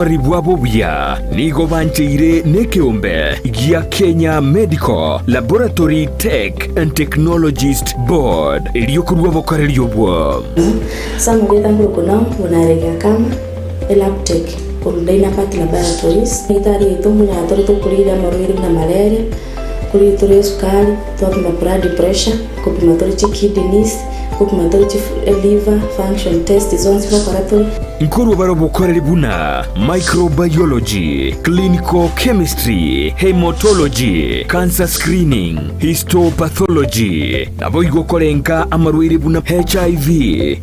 Ribwabo bya nigo bancheire nekeombe gia Kenya Medical Laboratory Tech and Technologist Board iliyokurwa bokarelyo bwo samugeta ngurukuna unarega kama elaptech kuldaina part laboratories itari itomunya atorto kulida marwiri na malaria kuli tore sukari topima blood pressure kupima tore kidneys kupima tore liver function test zonse bokaratory Nkuru baro bokoreri buna microbiology, clinical chemistry, hematology, cancer screening, histopathology. Nabo igokorenka amarwiri buna HIV,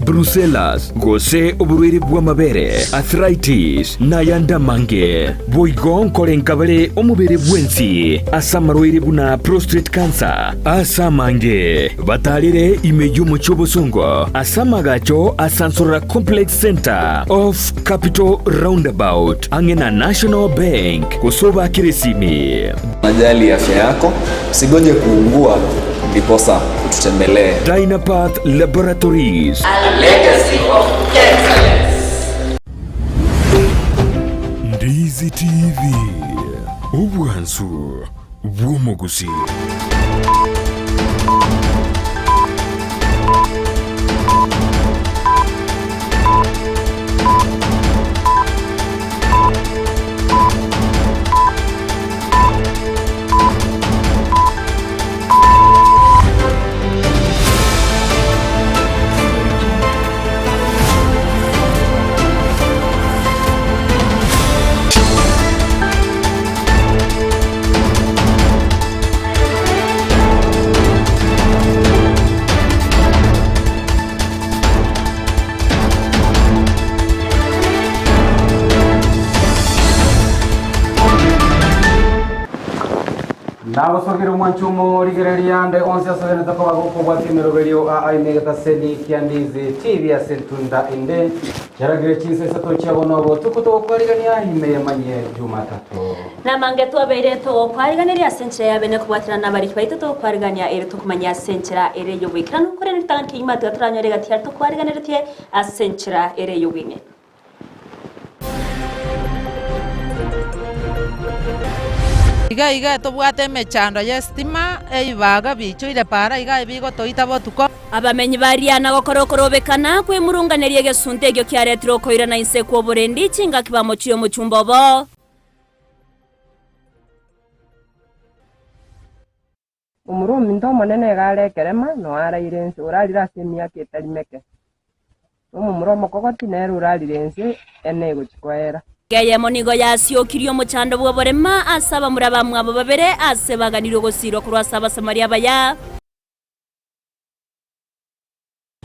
brucellosis, gose oburwiri bwa mabere, arthritis, nayanda mange. Boigon korenka bare omubere bwensi, asamarwiri buna prostate cancer, asamange. Batalire imeju muchobosongo, asamagacho asansora complex center of Capital Roundabout angena National Bank kusoba kiresimi. Majali afya yako, usigoje kuungua ndiposa ututembelee. Dynapath Laboratories, a legacy of excellence. Ndizi TV ubwansu bw'Gusii. Nabo sogero mwanchumo rigereriande onse asogene takoba goko bwatimero radio aimegata sedi kiandizi TV ya sentunda inde jaragire chinse sato chabonobo tukuto kwarigania ime Emanyie Jumatato namange twabere to kwariganira senchera yabene kubwatira nabari baito to kwarigania ere tukumanya senchera ere yobikira nukore nitanki imatu atranyorega tiar to kwariganira tie asenchera ere yobine Iga tobwate mechando ya stima eibaga bicho ile para iga bigo toita botuko abamenyi bariana gokorokorobekana kwe murunganerie gesunte gyo kyaretiro koira na inse ko borendi chinga kibamo chiyo muchumba bo Umurumi ndo monene galekerema no arairense uralira semia ketarimeke umuromo kokoti nero uralirense ene gochikwera Gaya monigo yasio kirio muchando bwo borema asaba muraba mwabo babere asebaganiro gosiro kurwasaba Samaria baya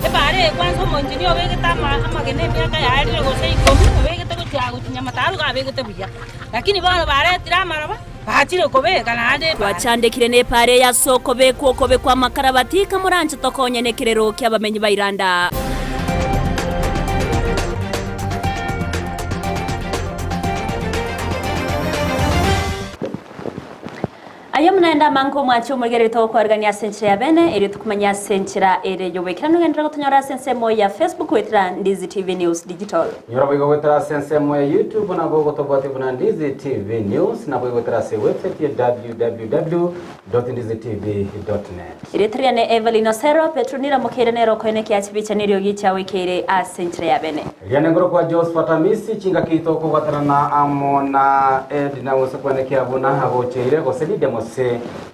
Ebare kwanza monjini obegeta amagene myaka ya rire gose ikomi obegeta ko cyago Jumatato gabegeta buya lakini bano bare tiramaraba batire kobeka nande twachandekire ne pare ya soko beko kobe kwa makarabati kamuranje tokonye nekerero kyabamenyi bairanda Ayo mnaenda manko mwacho mugere to kwarigania senchera ya bene eri tukumanya senchera ere yobekira nugendera gutunyora sensemo ya Facebook wetira Ndizi TV News Digital. Yora bigo wetira sensemo ya YouTube na gogo to bwati buna Ndizi TV News na bigo wetira se website ya www.ndizitv.net. Eri triane Everlyne Osero Petronira mukere nero koene kiachibicha nirio gicha wikere a senchera ya bene. Yana ngoro kwa Josephat Amisi chinga kito ko watarana amona ed na wose kwene kiabuna hagocheire goselide Mose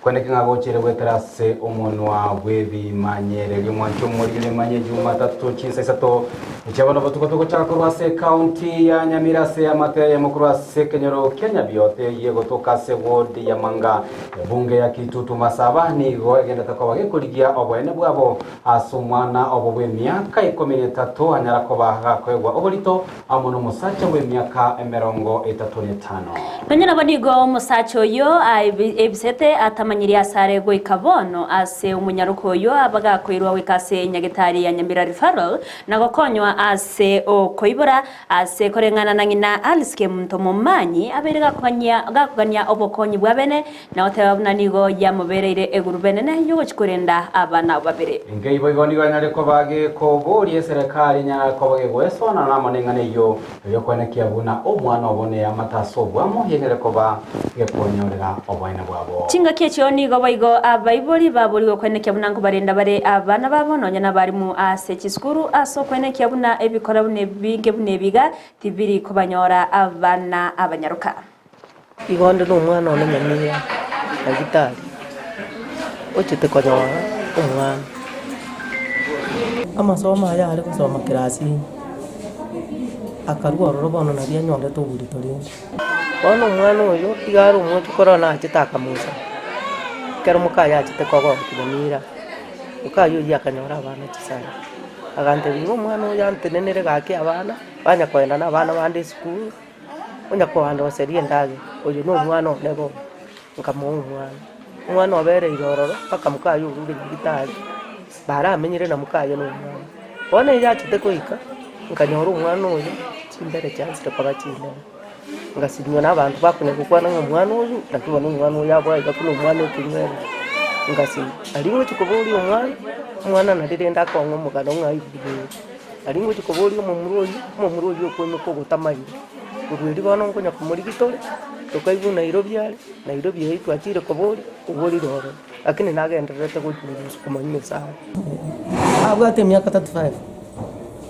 kwene kingagocheire weterase omonwa bwebi manyere lyomwanchomori Emanyie Jumatato chinsa sato chabana batuko chakorwase county ya Nyamira se amate ya mokurwase kenyero Kenya biote yego tokase ward ya manga bunge ya Kitutu Masaba ni go egenda takobage kurigia obwene bwabo asumwana obwe myaka 13 anyara kobaga kwegwa obolito amono musacha we myaka 35 Nanyana banigo musacho yo ebise aigete atamanyiri asare goika bono ase omunyaruko oyo abagakoirwa wikase nyagetari ya Nyamira referral na gokonywa ase okoibora ase korengana na ngina Alice Mtomomanyi abere gakugania obokonyi bwa bene na otebabuna nigo yamubereire eguru benene yogochikorenda abana babere ingeibo igoni ganyare ko bage ko bori serikali nya ko bage gwesona na manengane yo kwenekia buna omwana obone amataso bwamo yengere ko ba gekonyorera obwana bwabo chinga kyecho nigo baigo abaibori babori kwenekia buna ngo barenda bare abana babo nonya na barimu ase chiskuru aso kwenekia buna ebikora bune bige bune biga tibiri kubanyora abana abanyaruka igonde n'umwana one Nyamira agitari ochete konyora umwana amasomo aya ari kusoma kirasi akarwa robono na bya nyonde to buri torinde bono umwana oyo igaro umuntu korona akitaka musa kero mukaya akite kogo Nyamira ukayo yakanyora abana kisara agante bigo umwana oyo antenenere gake abana banya kwenda na abana bandi school onya kwanda oserie ndage oyo no umwana onego nkamu umwana obere irororo paka mukayo ururi gitari bara amenyere na mukayo no umwana bona yakite koika nkanyora umwana oyo chimbere chance kwa chine ngasinywa nabantu bakune kukwana umwana oyo nakibona umwana oyo yabo yakuna umwana okinwera ngasi alingo chikobori umwana nadirenda ko ngomugano ngayibye alingo chikobori umuruyo kweme ko gutamanyi ubiri bano ngonya kumuri gitore tukaibu Nairobi yetu achire kobori ubori roro lakini nagenderete kujuza kumanyi sana abwate myaka 35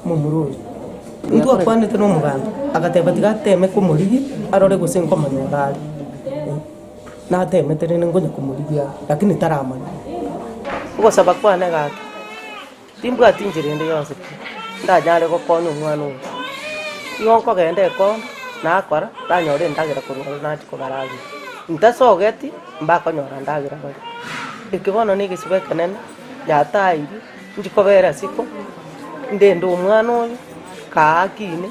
mumuruyo ndu akwane teno muganda agateba tigateme kumuri arore gusenko manyorari na teme terene ngonya kumuri lakini taramanya uko sabakwane gake timbu atinjirende yose ndajale ko kono umwana yonko gende ko nakora tanyore ndagira kurwa na chiko barazi ntasogeti mbako nyora ndagira bari ikibono ni gisibe kanene yatairi ndikobera siko ndendo umwana oyo kaakine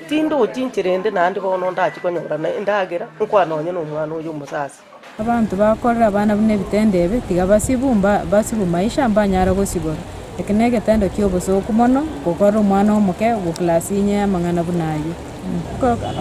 tindo chinchirende nandi bono ndachiko nyora ndagira nkwanonye no umwana oyo musasi abantu bakorera abana bune bitendebe tiga basibumba maisha mbanyara gosibora ekenege tendo kyoboso kumono gukora umwana omuke guklasi nya mangana bunayo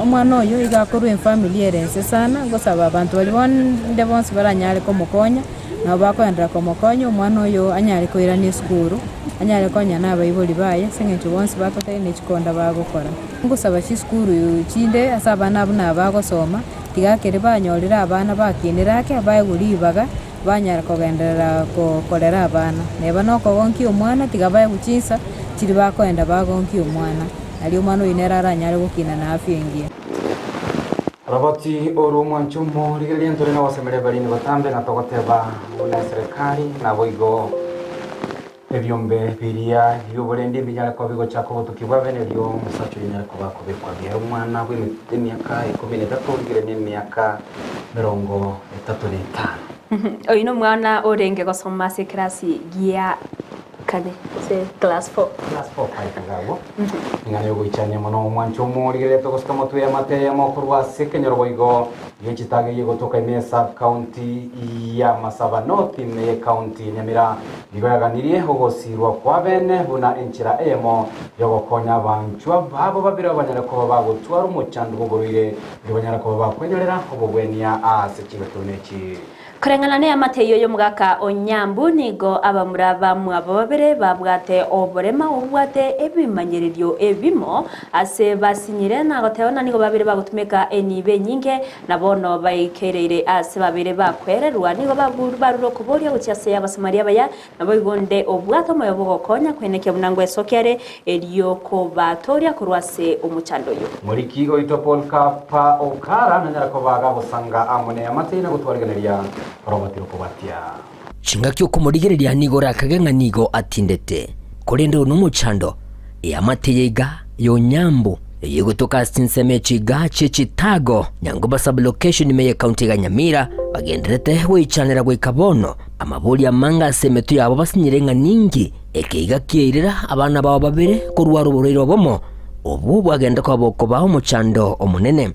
umwana oyo igakorwa family erense sana gosaba abantu bali bonde bonse baranyare ko mukonya na bakwendera ko mukonya umwana oyo anyare ko ira ni skuru anyare konya nabayiboli baye senge bonse bakote ne chikonda bagokora ngosaba chi skuru chinde asaba nabuna bagosoma tigakere banyorira abana bakinirake abayeguribaga banyara kogendera ko kolera abana neba noko gonki umwana tigabaye gucisa kiri bakwenda bagonki umwana ali umwana inera aranyare gukina na afyengie Roboti orumwancho muri galientore na wasemere bali ni batambe na tokoteba una serikali na boigo ebyombe biria yuburendi bijara ko bigo chako butukibwa bene ryo musacho yinyara ko bakobekwa bya umwana w'imyaka 13 gire ni myaka 35 oino mwana orenge gosoma se klasi gia kane se class 4 paikagabo ngane goichanye mono mwancho muri gire to gostamo tuya mate ya mokurwa se kenyoro boigo yechitage yego toka ime sub county ya Masaba North ime county Nyamira bigoyaganirie hogosirwa kwa bene buna enchira emo yogokonya banchwa babo babira banyara ko bagotwara umuchandu bogorire banyara ko bakwenyorera obogwenia ase kibetoneki kurengana ne amateyo yo mugaka onyambu nigo abamuraba mwabo babere babwate oborema obwate ebimanyererio ebimo ase basinyire na gotebona nigo babere bagutumeka enibe nyinge nabono baikereire ase babere bakwererwa nigo baruro kuboria gucyase y'abasamaria baya nabo igonde obwato moyo bogokonya kweneke bunangwe sokere elio ko batoria kurwase umuchando yo muri kigo itopol kapa okara nanyara ko baga busanga amone amateyo na gutwariganeria robotiro kubatia chinga kyo kumurigereria nigo rakagenga nigo atindete kurendo n'umuchando yamateyega yo nyambu yegutoka sinsemechi gache chitago nyangoba sub location imeye county ga Nyamira bagenderete wichanira gwe kabono amabuli amanga semetu yabo basinyirenga ningi ekeiga kierira abana babo babere kurwa ruborero bomo obu bwagenda kwa boko baho muchando omunene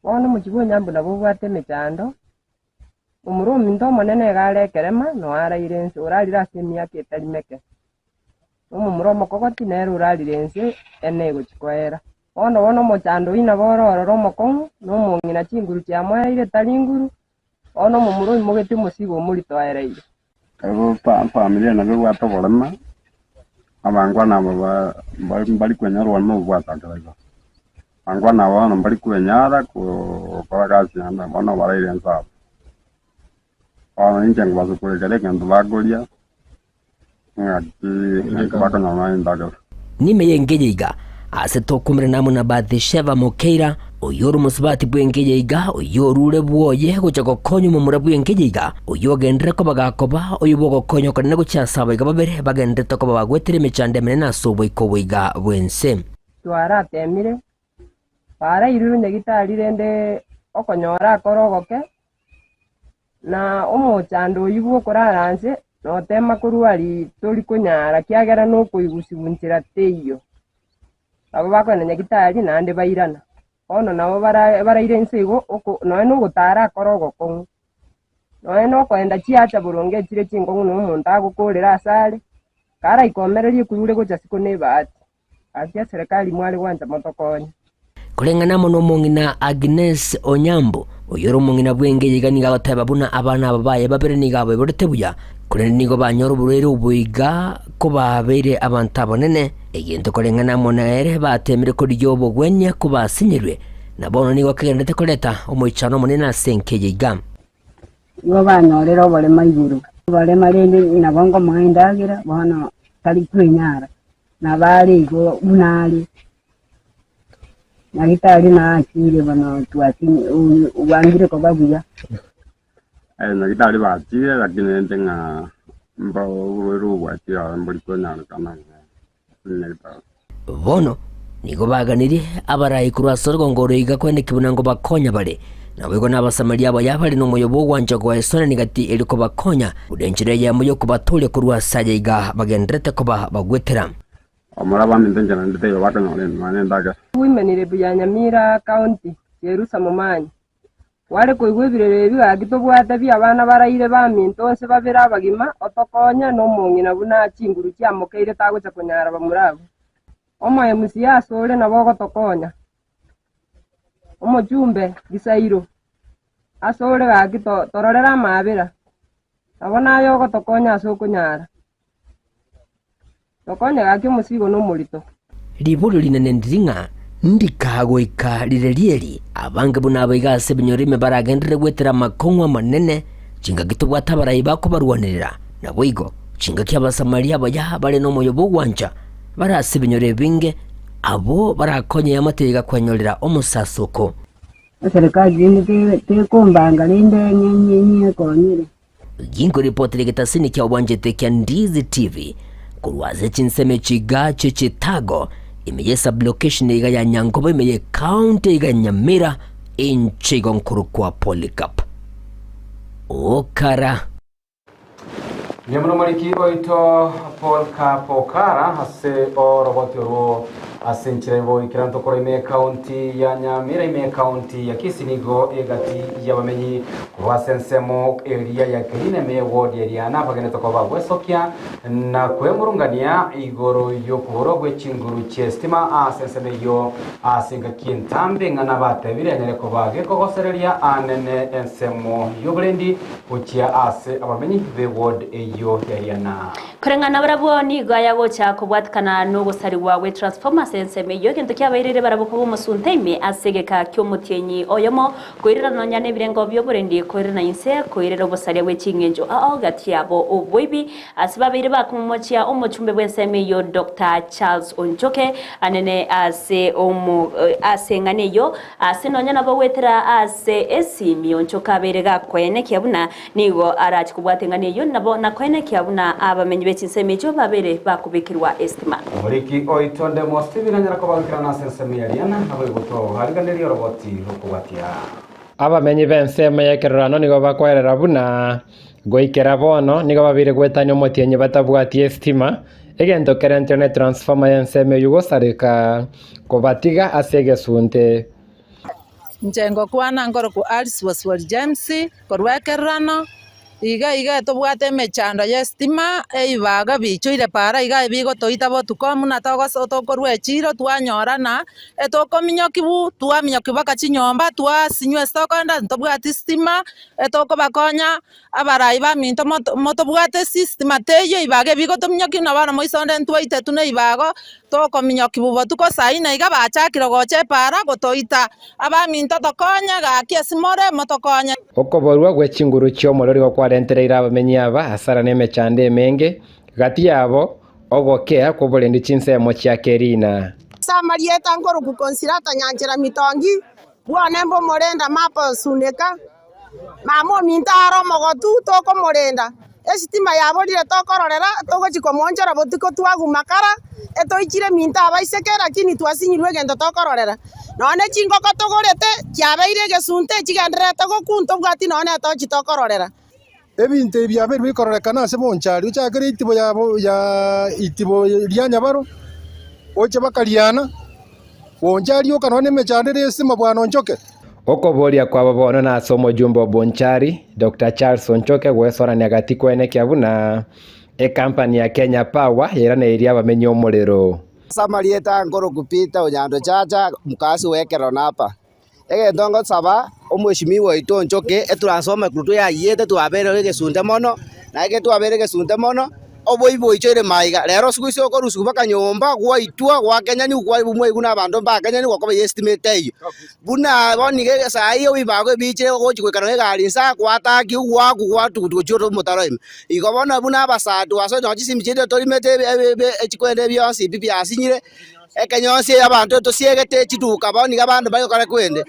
wana mu kigo nyambu nabo bwate mechando Umurumi ntomonene garekerema no arairense urarira semia ketarimeke. Umuromo kokoti nero urarirense ene guchikwera. Ono mochando ina bororo mokongu no mongina chinguru cha mwaire talinguru. Ono mumurumi mogeti musigo mulito areire. Abo familia na bwa tobolema. Abangwana bali kwenyara walmo bwatakalaga. Angwana wana bali kwenyara ko bagasi anda bona barairensa. Injang basu kule ngandu bagolia ngaki bakana na ndaga nime yengejeiga ase tokumire namuna bathisheva mukeira uyuru musibati bwengejeiga uyurure bwoye gucha gokonyo mumura bwengejeiga uyogendere ko bagakoba uyubo gokonyo kanene guchasaba igababere bagendete ko bagwetire mechande menena sobo ikowiga bwense twara temire para iruru negitari rende okonyora korogoke na omochando yibuo koraranse no tema kuruari tori kunyara kiagera no kuigusibunchira teyo abo bakona nyagitari nande bairana ono nabo baraire nsego no gutara korogo kongu no kwenda chiacha buronge chire chingongu no muntu agukurira asale kara ikomererie kurure gocha siko ne bahati atia serikali mwali wanja motokonya kulengana mono mongina Agnes Onyambo uyoro mongina bwengejeiga niga goteba buna abana babaye babere niga beborete buya kure nigo banyoro burere ubuiga ko babere abantu abonene egento kulengana monaere batemire kuri yobo gwenya kubasinyirwe nabono nigo kagendete koleta omoichano monena senkejeiga ngo banyorero bole maiguru bole marende nabongo mwendagira bana kali kwenyara nabali go unali nagitari na akire bana tuatini ubangire ko babuya nagitari batire lakini ndenga mbao ruwatia mbali kona kana bono nigo baganiri abarayi kurasoro ngoro iga kwene kibunango bakonya bare nabego n'abasamaria abo yabali no moyobo wanje gwa esone nigati eliko bakonya udenjire yamuyo kubatule kurwasaje iga bagendrete ko bagwetera Omuraba mindenjana ndite yobaka ngole manendaga. Women ya Nyamira County yerusa mumanyi. Wale koigwebirere bigagito bwata bya abana baraire bamintonse babera abagima otokonya no mungina buna chinguru kya mokeire tagocha kunyara bamurabo. Omo Emanyie asole nabo gotokonya. Omo jumbe gisairo. Asole gagito tororera mabera. Abona yo gotokonya asokunyara. Tokonya gake musigo no mulito. Libulu linene ndiringa ndikagoika lirelieli abange bunabo igase binyorime baragendere gwetera makongwa manene cinga gitubwa tabarayi bako barwanirira nabo igo cinga ky'abasamaria baya bare no moyobo gwanja barase binyore binge abo barakonye amateka kwanyorera omusasoko serikali ndi kumbanga linde nyenye konyire gingo report legetasini kya obwanjete kya Ndizi TV kurwaze chinseme chigache chitago imeye sublocation iga ya Nyangobo imeye county iga Nyamira inchigo nkuru kwa Polycarp okara Nyamuno mariki oito Polycarp okara hase o roboti ro asenchire bo ikiranto kora ime county ya Nyamira ime county ya Kisinigo egati yabamenyi wasensemo area ya Kirine me ward area na bagene to kwa bwesokia na kwemurungania igoro yo kuro gwechinguru chestima asenseme yo asinga kintambe ngana batebire nere ko bage ko gosereria anene ensemo yo blendi uchia ase abamenyi be ward eyo yariana kurengana barabo ni gaya gocha kubwatkana no gusari wawe transformer senseme yo gento kyabairire barabo ko musunteime asegeka kyo mutienyi oyomo kwirira no nyane birengo byo burendi kwirira inse kwirira bosari we chingenjo gati yabo obwibi asibabire bakumochia omochumbe bwenseme yo Dr. Charles Onjoke anene ase omo asengane yo asinonya nabo wetera ase esimi Onjoka berega kwene kyabuna nigo arachi kubwatengane yo nabo nakwene kyabuna abamenyi bechinseme jo babere bakubikirwa estima Muriki oitonde mostivira nyara ko bakirana senseme yariana abo goto hariganeri roboti rokubwatia abamenyi benseme yekerano nigo bakwerera buna goikera bono nigo babire gwetanya omotienyi batabwatie estima egento kerentene transformer yenseme yugo sarika kobatiga asege sunte njengo kwana ngoro ku Alice Waswali James korwekerano iga tobwate emechando ya estima eibaga bichoire para iga bigo toita botukomu na tokorwe chiro twanyorana etokominyokibu twaminyokiba kachinyomba twasinywe stokonda ntobwate estima etokobakonya abarai baminto motobwate system teyo ibaga bigo tominyoki na bana moisonde ntwaite tune ibago tokominyokibu botuko saina iga bachakire goche para gotoita abaminto tokonya gakiasimore motokonya okoborwa gwechinguru chiomorori gokwarentereira abamenyi aba asara nemechande emenge gati yabo ogokea kuborendi chinsemo chia kerina samarieta ngoro kukonsilata nyanjira mitongi bwana mbo morenda mapo suneka mamo mintaro mogotu toko morenda esitima yaborire tokororera togochiko monjora botiko twagumakara etoichire minta abaisekera lakini twasinyirwe gendo tokororera none chingoko togorete kyabeire gesunte chigenderete gokunto bwati none tochi tokororera ebintu ebyabe bikorerekana ase bonchari uchakere itibo ya itibo lya Nyabaro oche bakaliana bonchari okanone mechandere esima bwana njoke okoboria kwa babono na somo jumbo bonchari Dr. Charles Onchoke gwesorania gati kwene kiabuna kampani ya Kenya Power yerana iria abamenyi omorero samarieta ngoro kupita onyando chacha mukasi wekero napa ndongo saba omweshimiwa ito Onchoke eturasoma kuruto ya yete twabere gesunde mono na ege twabere gesunde mono oboibo ichoire maiga lero sikuisi okorusu bakanyomba gwaitwa gwakenya ni kwa bumwe guna abandu bakenya ni gwakoba estimate eyo buna bonige sai wibago biche gochikwekana egari nsa kwataki gwaku gwatutu choro motarem igobona buna abasatu aso nyochi simchide torimete echikwende byonsi bibyasinyire ekenyonsi abantu tosiegete chiduka boniga abandu bayokare kwende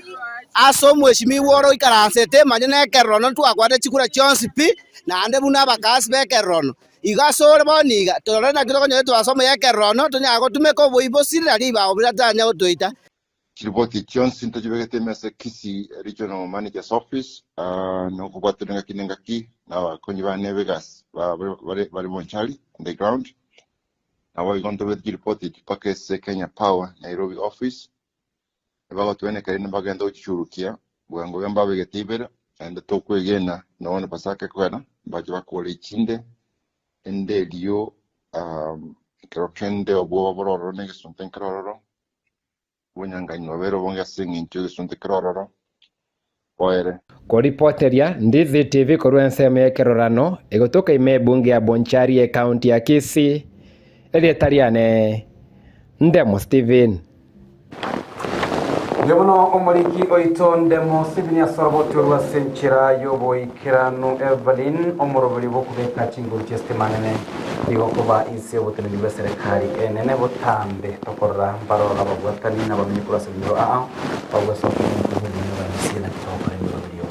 aso mweshimiwa oro ikaransete manye nekerono twakwate chikura chionsi pi nande buna abakasi bekerono igasore boniga torena kiro konyo twasoma yekerono tonyago tumeko boibo sirari ba obiratanya otoita kiriboti chionsi ntajibegete mese Kisii Regional Manager's Office no kubatenga kinengaki na konyiba nevegas bari monchali on the ground na wa igonto with kiriboti pakese Kenya Power Nairobi office bago tuene karine bagendo churukia bwango gamba begetibera and tokwegena naona pasaka kwena baje bakole chinde ende dio kerokende obo bororo ne sunten krororo bunyanganyo bero bonga singincho sunten krororo poere ko reporteria Ndizi TV korwenseme yekerorano egotoka ime bunge ya Bonchari county ya Kisii elietariane Ndemo Steven Ngebono omoriki oito Ndemo Steven ya soroboti orwa senchira yobo ikiranu Everlyne omorobori bokubeka chinguru chestemanene igokuba ise obutenedi bwa serikali enene botambe tokorra barora babwatani na bamenyi kurasa biro bagweso kuhubina bamisina kitokore biro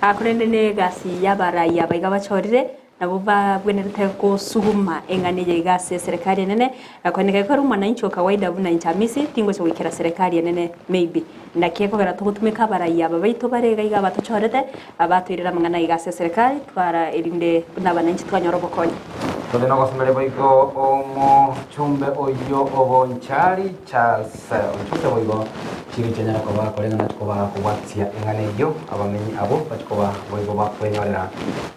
akurende ne gasi yabarai abaiga bachorire nabo babwenerete ko suhuma engane ya igase serikali nene akwaneka ko mwananchi wa kawaida buna Amisi tingo cyo wikira serikali nene maybe ndakeko gara tugutumika barai aba baito barega iga batochorete abatirira mangana igase serikali twara erinde n'abananchi twanyorobokonye tode no gosomere boigo omo chumbe oyo obonchari Charles Onchoke boigo chiri chenyara ko bakorenga natukoba kubatia engane yo abamenyi abo batikoba boigo bakwenyorera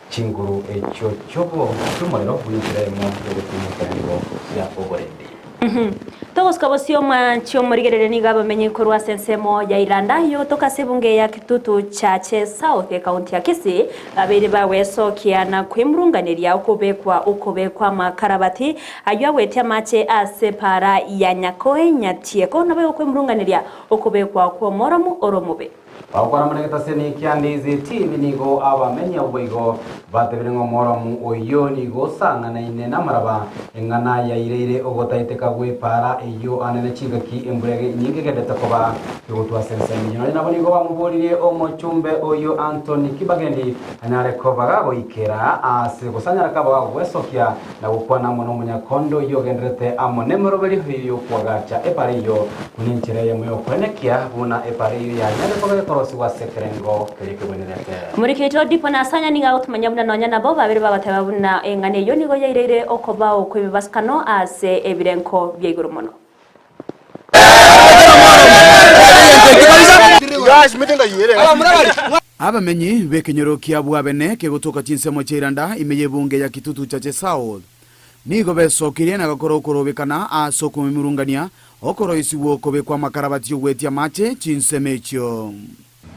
chinguru echo chobo tumorero buyiremo yobutumukanigo ya oborendi Todos kabosio mancho morigerere ni gabamenye korwa sensemo ya Iranda yo toka sebunge ya kitutu chache South County ya Kisii abere baweso kiana kwimrunganiria ukobekwa makarabati ayo wetia mache asepara ya nyakoe nyatieko nabe kwimrunganiria ukobekwa kwa moramu oromobe Bakora manegeta seni Ndizi TV nigo abamenye oboigo batebirengo moramu oyo nigo sangana ine namaraba engana ya ireire ogotaiteka gwepara iyo anene chigaki emburege nyinge gedeta koba yotwa sensemi nyino nabo nigo bamuborire omochumbe oyo Anthony Kibagendi anyare kobaga goikera ase gusanyara kaba gwesokia na gukwana mono munyakondo yo gendrete amone moroberi hiyo kwagacha epare yo kuninchire yemoyo kwenekia buna epare yo ya nyare kobaga wa sekerengo keleke bweneleke muriketo dipo na sanya ninga utumanya buna nonya nabo babiri babataba buna engane yo nigo yairere okoba okwibaskano ase ebirenko byeguru mono abamenyi bekenyoro kia bwabene kegotoka chinsemo chiranda imeyebunge ya kitutu cha South nigo besokirie na gakoro korobekana asokumimurungania okoro isiwo kobekwa makarabati ogwetia mache chinsemecho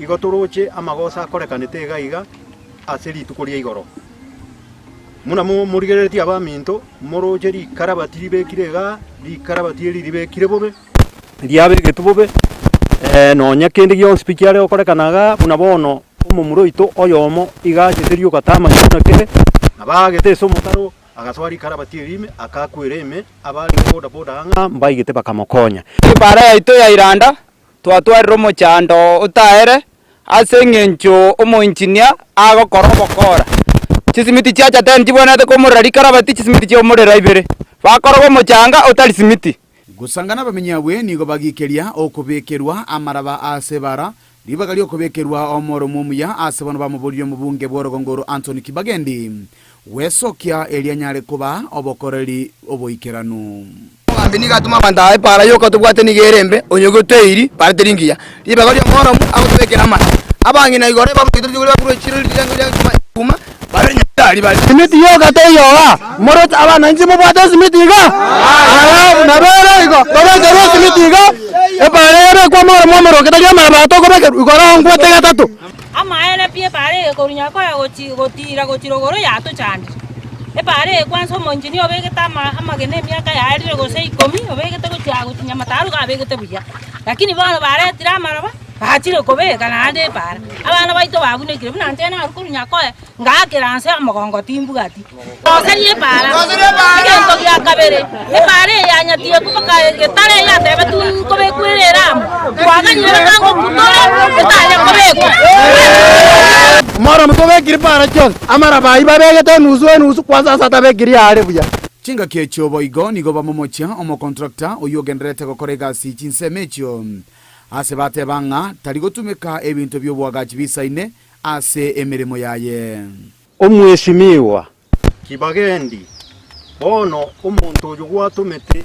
igotoroche amagosa akorekanete gaiga aseri tukoria igoro muna murigeretie abaminto moroche rikarabati ribekirega rikarabati ribekire bobe riabegete bobe nonya kende gyo speaker okorekanaga buna bono omumuro ito oyomo igajeterio gatama nyuna kere abagete somotaro agaswari karabati rime akakwireme abali boda boda anga mbaigete bakamokonya bara ito ya iranda twatwarira omochando utaere ase ng'encho omoinjinia agokora obokora chisimiti chiacha tena chibonete komorari karabati chisimiti chiomorera ibere bakora omochanga otari simiti gusangana bamenyawe nigo bagikeria okubekerwa amaraba asebara libagari okubekerwa omoro mumuya asebono bamuburio mubunge bworogongoro Anthony Kibagendi wesokia elianyare kuba obokoreri oboikeranu ambini gatuma bandaye para yoka tubwate nigerembe onyogo teiri para teringia libagari omoro agotubekera amara abangi na igore babutituri bakuru chirili kuma bare nyari bari simiti yoga teyoga moro abana nzi mubwate simiti ga na bere igo babere simiti ga eparere kwa moro ketaja mara batoko beke igora ngwa tega tatu ama ene pie pare korunya kwa gotira gotirogoro yato chandi pare kwanza omonjini obegete amagene miaka yarire gose 10 obegete gotia Nyamatato gabegete buya lakini bana baretira amaraba batire kobeka nande para abana baito babunekire buna ntena arukurunya kwa ngakiranse amagongo timbugati oserie para ngento gya kabere pare yanyatie kubaka getare yatebe tu kobekwirera twaganyira kango kutore etale kobekwa mara mutobekire para chon amara bai babegete nusu kwanza sata bekiri are buya chinga kecho boigo nigo bamomocha omo contractor oyogendrete gokorega si chinsemecho ase bate banga tarigotumeka ebintu byobwagachi bisaine ase emirimo yaye omweshimiwa Kibagendi bono omuntu oyo gwatumete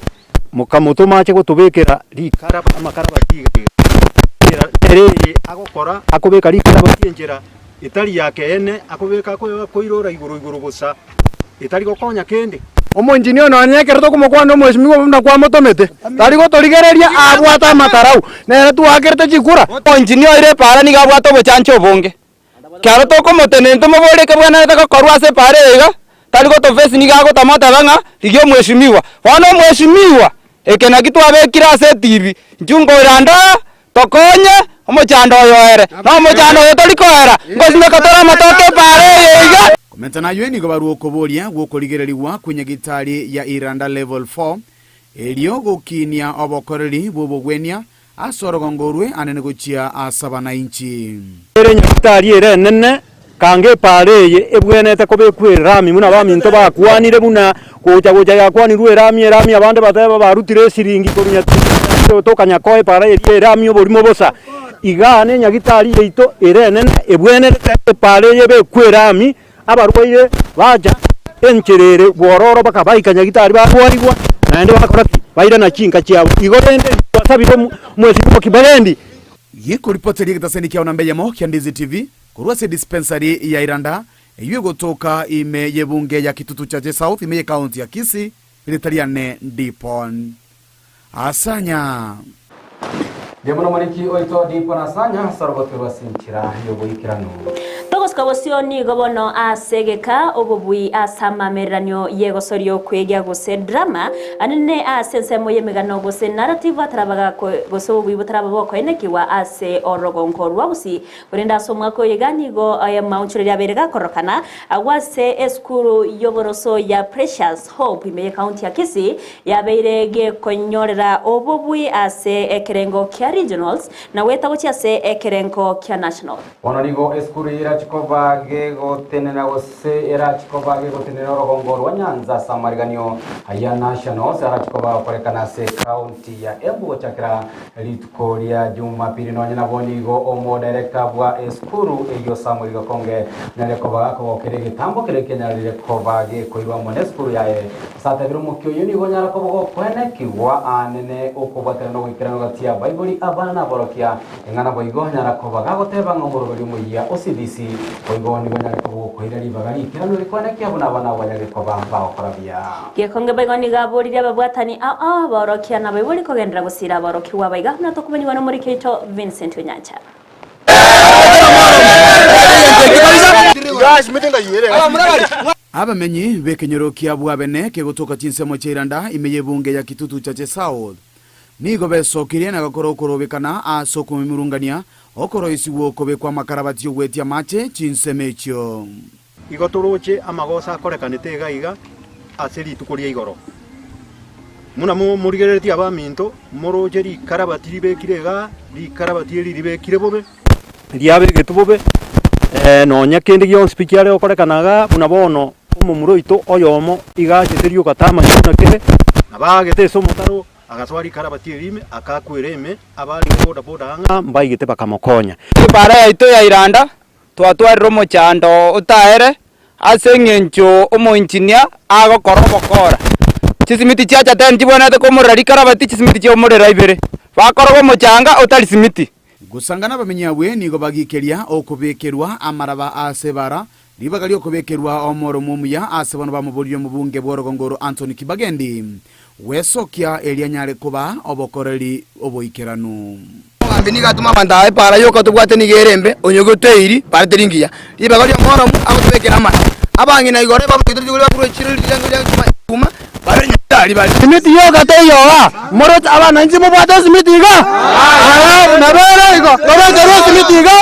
mukamuto mache gotubekera rikaraba amakarabati ereye agokora akobeka rikarabati enjera itari yake ene akobeka koirora iguru busa itari gokonya kende omonjinio no anyekerto kumokwana omweshimiwa bunda kwa motomete tari gotorigereria abwata matarau nere tu akerte chikura onjinio ire para niga bwata obochancho bonge kyaro to komotene ntomobore kabwana ta korwa se pare ega tari gotofesi niga gotamata banga rigio mweshimiwa bono mweshimiwa ekena kitwabekira ase TV njungo iranda tokonye omochando yoere no omochando yotorikoera ngosime katora matoke pare ega komentana yweni go baruo koboria gukorigereriwa kwenye gitari ya iranda level 4 elio gukinia obokoreri bobogwenia asorogongorwe anene guchia asabana inchi ere nyitari ere nene kange pareye ebwenete kobekwera rami muna baminto bakwanire muna gocha yakwanirwe rami abande bateba barutire siringi korunya tokanya koe pare ere rami oborimo bosa igane nyagitari yeito ere nene ebwenete pareye bekwera abarwaire baja encherere bororo bakabaika nyagitari barwarigwa naende bakoraki baira na chinga chiabo igorende basabire mwezi kwa Kibagendi yiko ripoteri gitaseni kia onambeyemo kia Ndizi TV kurwase dispensary ya iranda eyo gotoka ime yebunge ya kitutu cha South ime county ya Kisii militariane Dipon asanya Demono maliki oito Dipon asanya sorogoterwa sinchira yoboikirano Togoskabosio ni gobono asegeka obobui asamameranyo yegosorio kwegya gose drama anene asensemo yemegano gose narrative tarabaga gosobui butarababo ko enekiwa ase orogonkorwa gusi urenda somwa ko yeganigo aya maunchire yaberega korokana awase eskuru yoboroso ya Precious Hope ime county ya Kisii yabeirege konyorera obobui ase ekerengo kya regionals na weta gochi ase ekerengo kya national onanigo eskuru ira chiko chikobage gotenena gose era chikobage gotenena rogongo rwa Nyanza samariganio aya national sara chikoba korekana se county ya Embu chakra litukoria Jumapili no nyina bonigo omo director bwa eskuru eyo samurigo konge nale kobaga ko kerege tambo kereke nyalire kobage koirwa moneskuru yae sata biru mukyo yuni go nyara kobo kwene kigwa anene okubatera no gikirano gatia bible abana borokia engana boigo nyara kobaga goteba ngomurugari muya OCDC boigo ni nyara kobo koirari bagari kirano rikwene kiabuna abana banyage kobamba okorabia gekonge boigo ni gaburire ababwatani borokia na bible kogendera gusira borokirwa baiga na tokumenywa no muri kito Vincent Onyancha Abamenyi bekenyorokia bwabene kegotoka chinsemo chiranda imeye bunge ya kitutu cha South nigo besokirie na gakorokorobekana asokumimurungania okoro isiwo kobe kwa makarabati ogwetia mache chinsemecho igotoroche amagosa akorekanete gaiga aseri tukoria igoro muna murigereti abaminto morojeri karabati libekirega likarabati libekire bobe liabe getubobe nonya kende gyo speaker okorekanaga buna bono umumuro ito oyomo igacheterio katama nyona kere abagete somotaro agaswari karabati rime akakwireme abali boda boda anga mbaigete bakamokonya bara ito ya iranda twatwariro mochando utaere asengencho omo engineer agokorobokora chisimiti chiacha ten chibonete komorari karabati chisimiti chiomorera ibere bakorobo mochanga otari simiti gusangana bamenyawe nigo bagikeria okubekerwa amaraba asebara libagali okubekerwa omoro mumuya asebano bamubolio mubunge bworogongoro Anthony Kibagendi wesokia elianyare kuba obokoreri oboikeranu ambini gatuma bandaye para yoko tubwate nigerembe onyogoteiri para teringia libagali omoro akubekera amara abangina igore babutitugura kuro chirili yango kuma bare nyari bali simiti yoga teyoga moro abana nzimo bwate simiti ga na bare igo gore simiti ga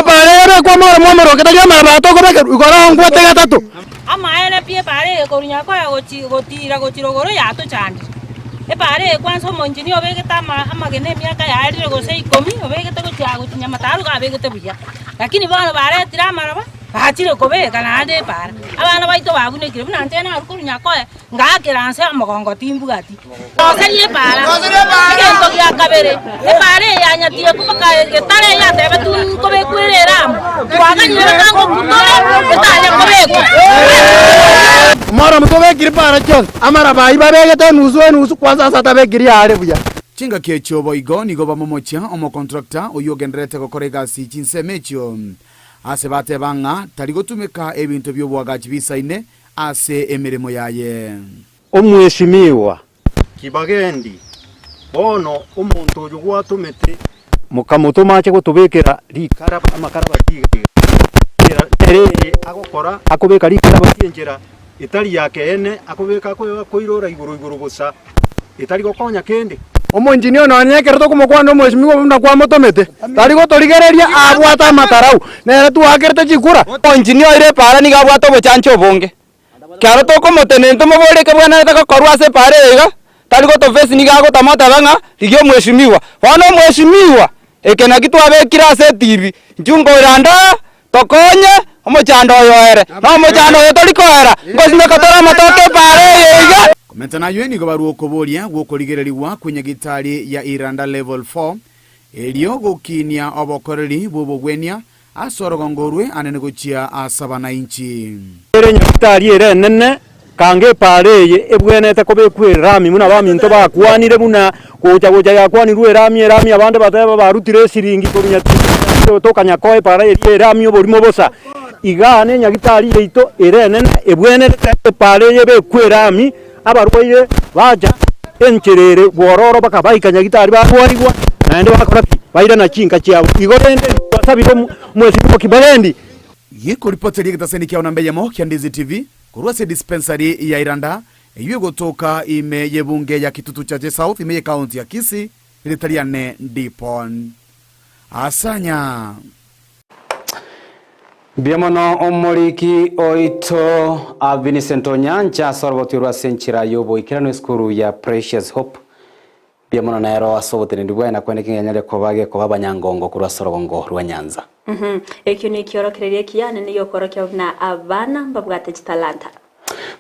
bare kwa moro ketalia mara to ko igora ngwa te gatatu amaene pie bare korunya ko ya gotira gochirogoro ya to chandi bare kwanza monjini obegeta amagene miaka ya rire gose 10 obegeta gochya Jumatato abegete buya lakini bana bare tira maraba bachire kobeka nande bara abana baito babunekire buna ntena arukurunya ko ngakiranse amogongo timbugati oserie bara ngento ya kabere bare yanyatie kubaka getare ya tebe tu kobekwirera twaganyira kango kutore betanya kobeko mara mutobekire bara chon amara bayi babegete nusu kwanza sata bekiri yare buya chinga kecho boigo nigo bamomocha omo contractor oyogendrete gokorega si chinsemecho ase bate banga tarigotumika ebintu byobwagachi bisaine ase emirimo yaye omweshimiwa Kibagendi bono omuntu oyo gwatumete mukamuto mache gutubekera likaraba amakarabati ereye agokora akubeka likarabati enjera itali yake ene akubeka koirora iguru gusa itali gokonya kende omo engineer no anyekero to kumukwana mweshimiwa muna kwa motomete tari goturigereria abwata matarau nere tu akerete chikura engineer ire para ni gabwato bochancho bonge kyaro to komotene nto mogore ke bwana ta korwa se pare ega tari goto face ni gago tamata banga igyo mweshimiwa bono mweshimiwa ekena kitu abekira se TV njungo iranda tokonye omochando yoere no mochando yotori koera ngosine katora matoke pare ega komentana yweni go baruo koboria gukorigereriwa kwenye gitari ya iranda level 4 elio gokinia obokoreri bobogwenia asorogongorwe anene gochia asabana inchi ere nyagitari ere nene kange pareye ebwenete kobekwirami muna baminto bakwanire muna gocha yakwanirwe rami abande bateba barutire siringi korunya tokanya koe pareye rami oborimo bosa igane nyagitari ito ere nene ebwenete pareye bekwirami abarwaye baja encherere bororo bakabaika nyagitari bakwarigwa naende bakorati baira na chinka cyabo igorende basabire mwezi kwa Kibagendi yiko ripoti likitaseni kia unambeya mo kia Ndizi TV kurwase dispensary ya iranda iwe gotoka ime yebunge ya kitutu cha South ime county ya Kisii ilitaliane ndipon asanya Biamono omoriki oito Vincent Onyancha sorbotirwa senchira yobo ikirano eskuru ya Precious Hope biamono naero asobotene ndibwa na kwene kinyanyale kobage kobaba nyangongo kurwa sorogongo rwa Nyanza Ekyo ni kiorokereria kiane ni yokorokia na abana babwate chitalanta.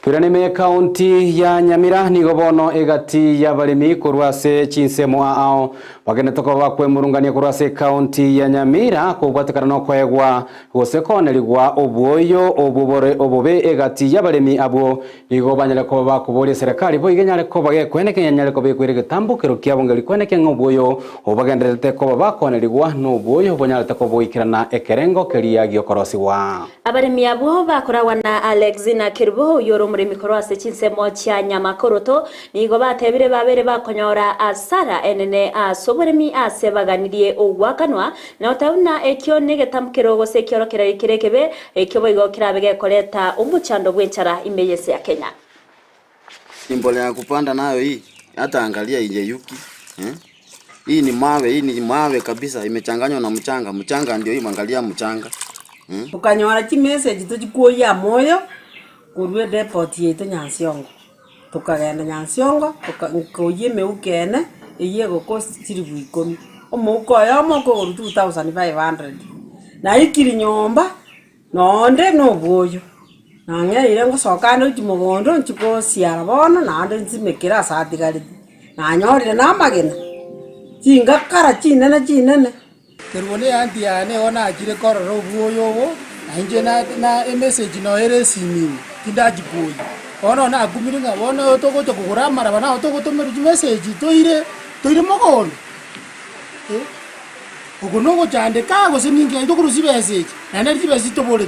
Twirane county ya Nyamira nigo bono egati ya balimi kurwase chinsemo ao bagene toko bakwemurungania kurwase county ya Nyamira kubwatekana no kwegwa gosekoneligwa obuoyo obubore obobe egati ya balimi abo nigo banyale ko bakubori serikali bo igenyale ko bage kweneke nyale ko bekwire gitambukiro kyabongeli kweneke ngobuoyo obagenderete ko bakoneligwa no buoyo bonyale tako boikirana ekerengo kelia gyokorosiwa Abalimi abo bakorawa na Alexina Kirbo yoro muri mikorwase chinsemo cha Nyamakoroto nigo batebire babere bakonyora asara enene asoboremi asebaganirie ogwakanwa na utauna ekyo negetamukiro gose kyorokera ikirekebe ekyo boigo kirabege koleta umuchando bwenchara imeyese ya Kenya. Simbole ya kupanda nayo hii hata angalia Ijeyuki hii ni mawe kabisa imechanganywa na mchanga ndio hii angalia mchanga tukanyora chi message tukikuya moyo kurwe depot yetu Nyansiongo tukagenda Nyansiongo tukoyeme ukene iye gokost chiribu 10 omuko yamo ko 2500 na ikiri nyomba nonde no boyo nange ile ngosokano chimogondo nchiko siara bono nande nsimekira satigari nanyorire namagena chingakara chinene terwone anti ane ona ajire kororo buoyo wo anje na message no ere simi kindaji boyo ono na gumiringa wono toko to kugura maraba na toko to meru message toire mogono ugono chande ka go siningi ndo kurusi message na ndi besi to bole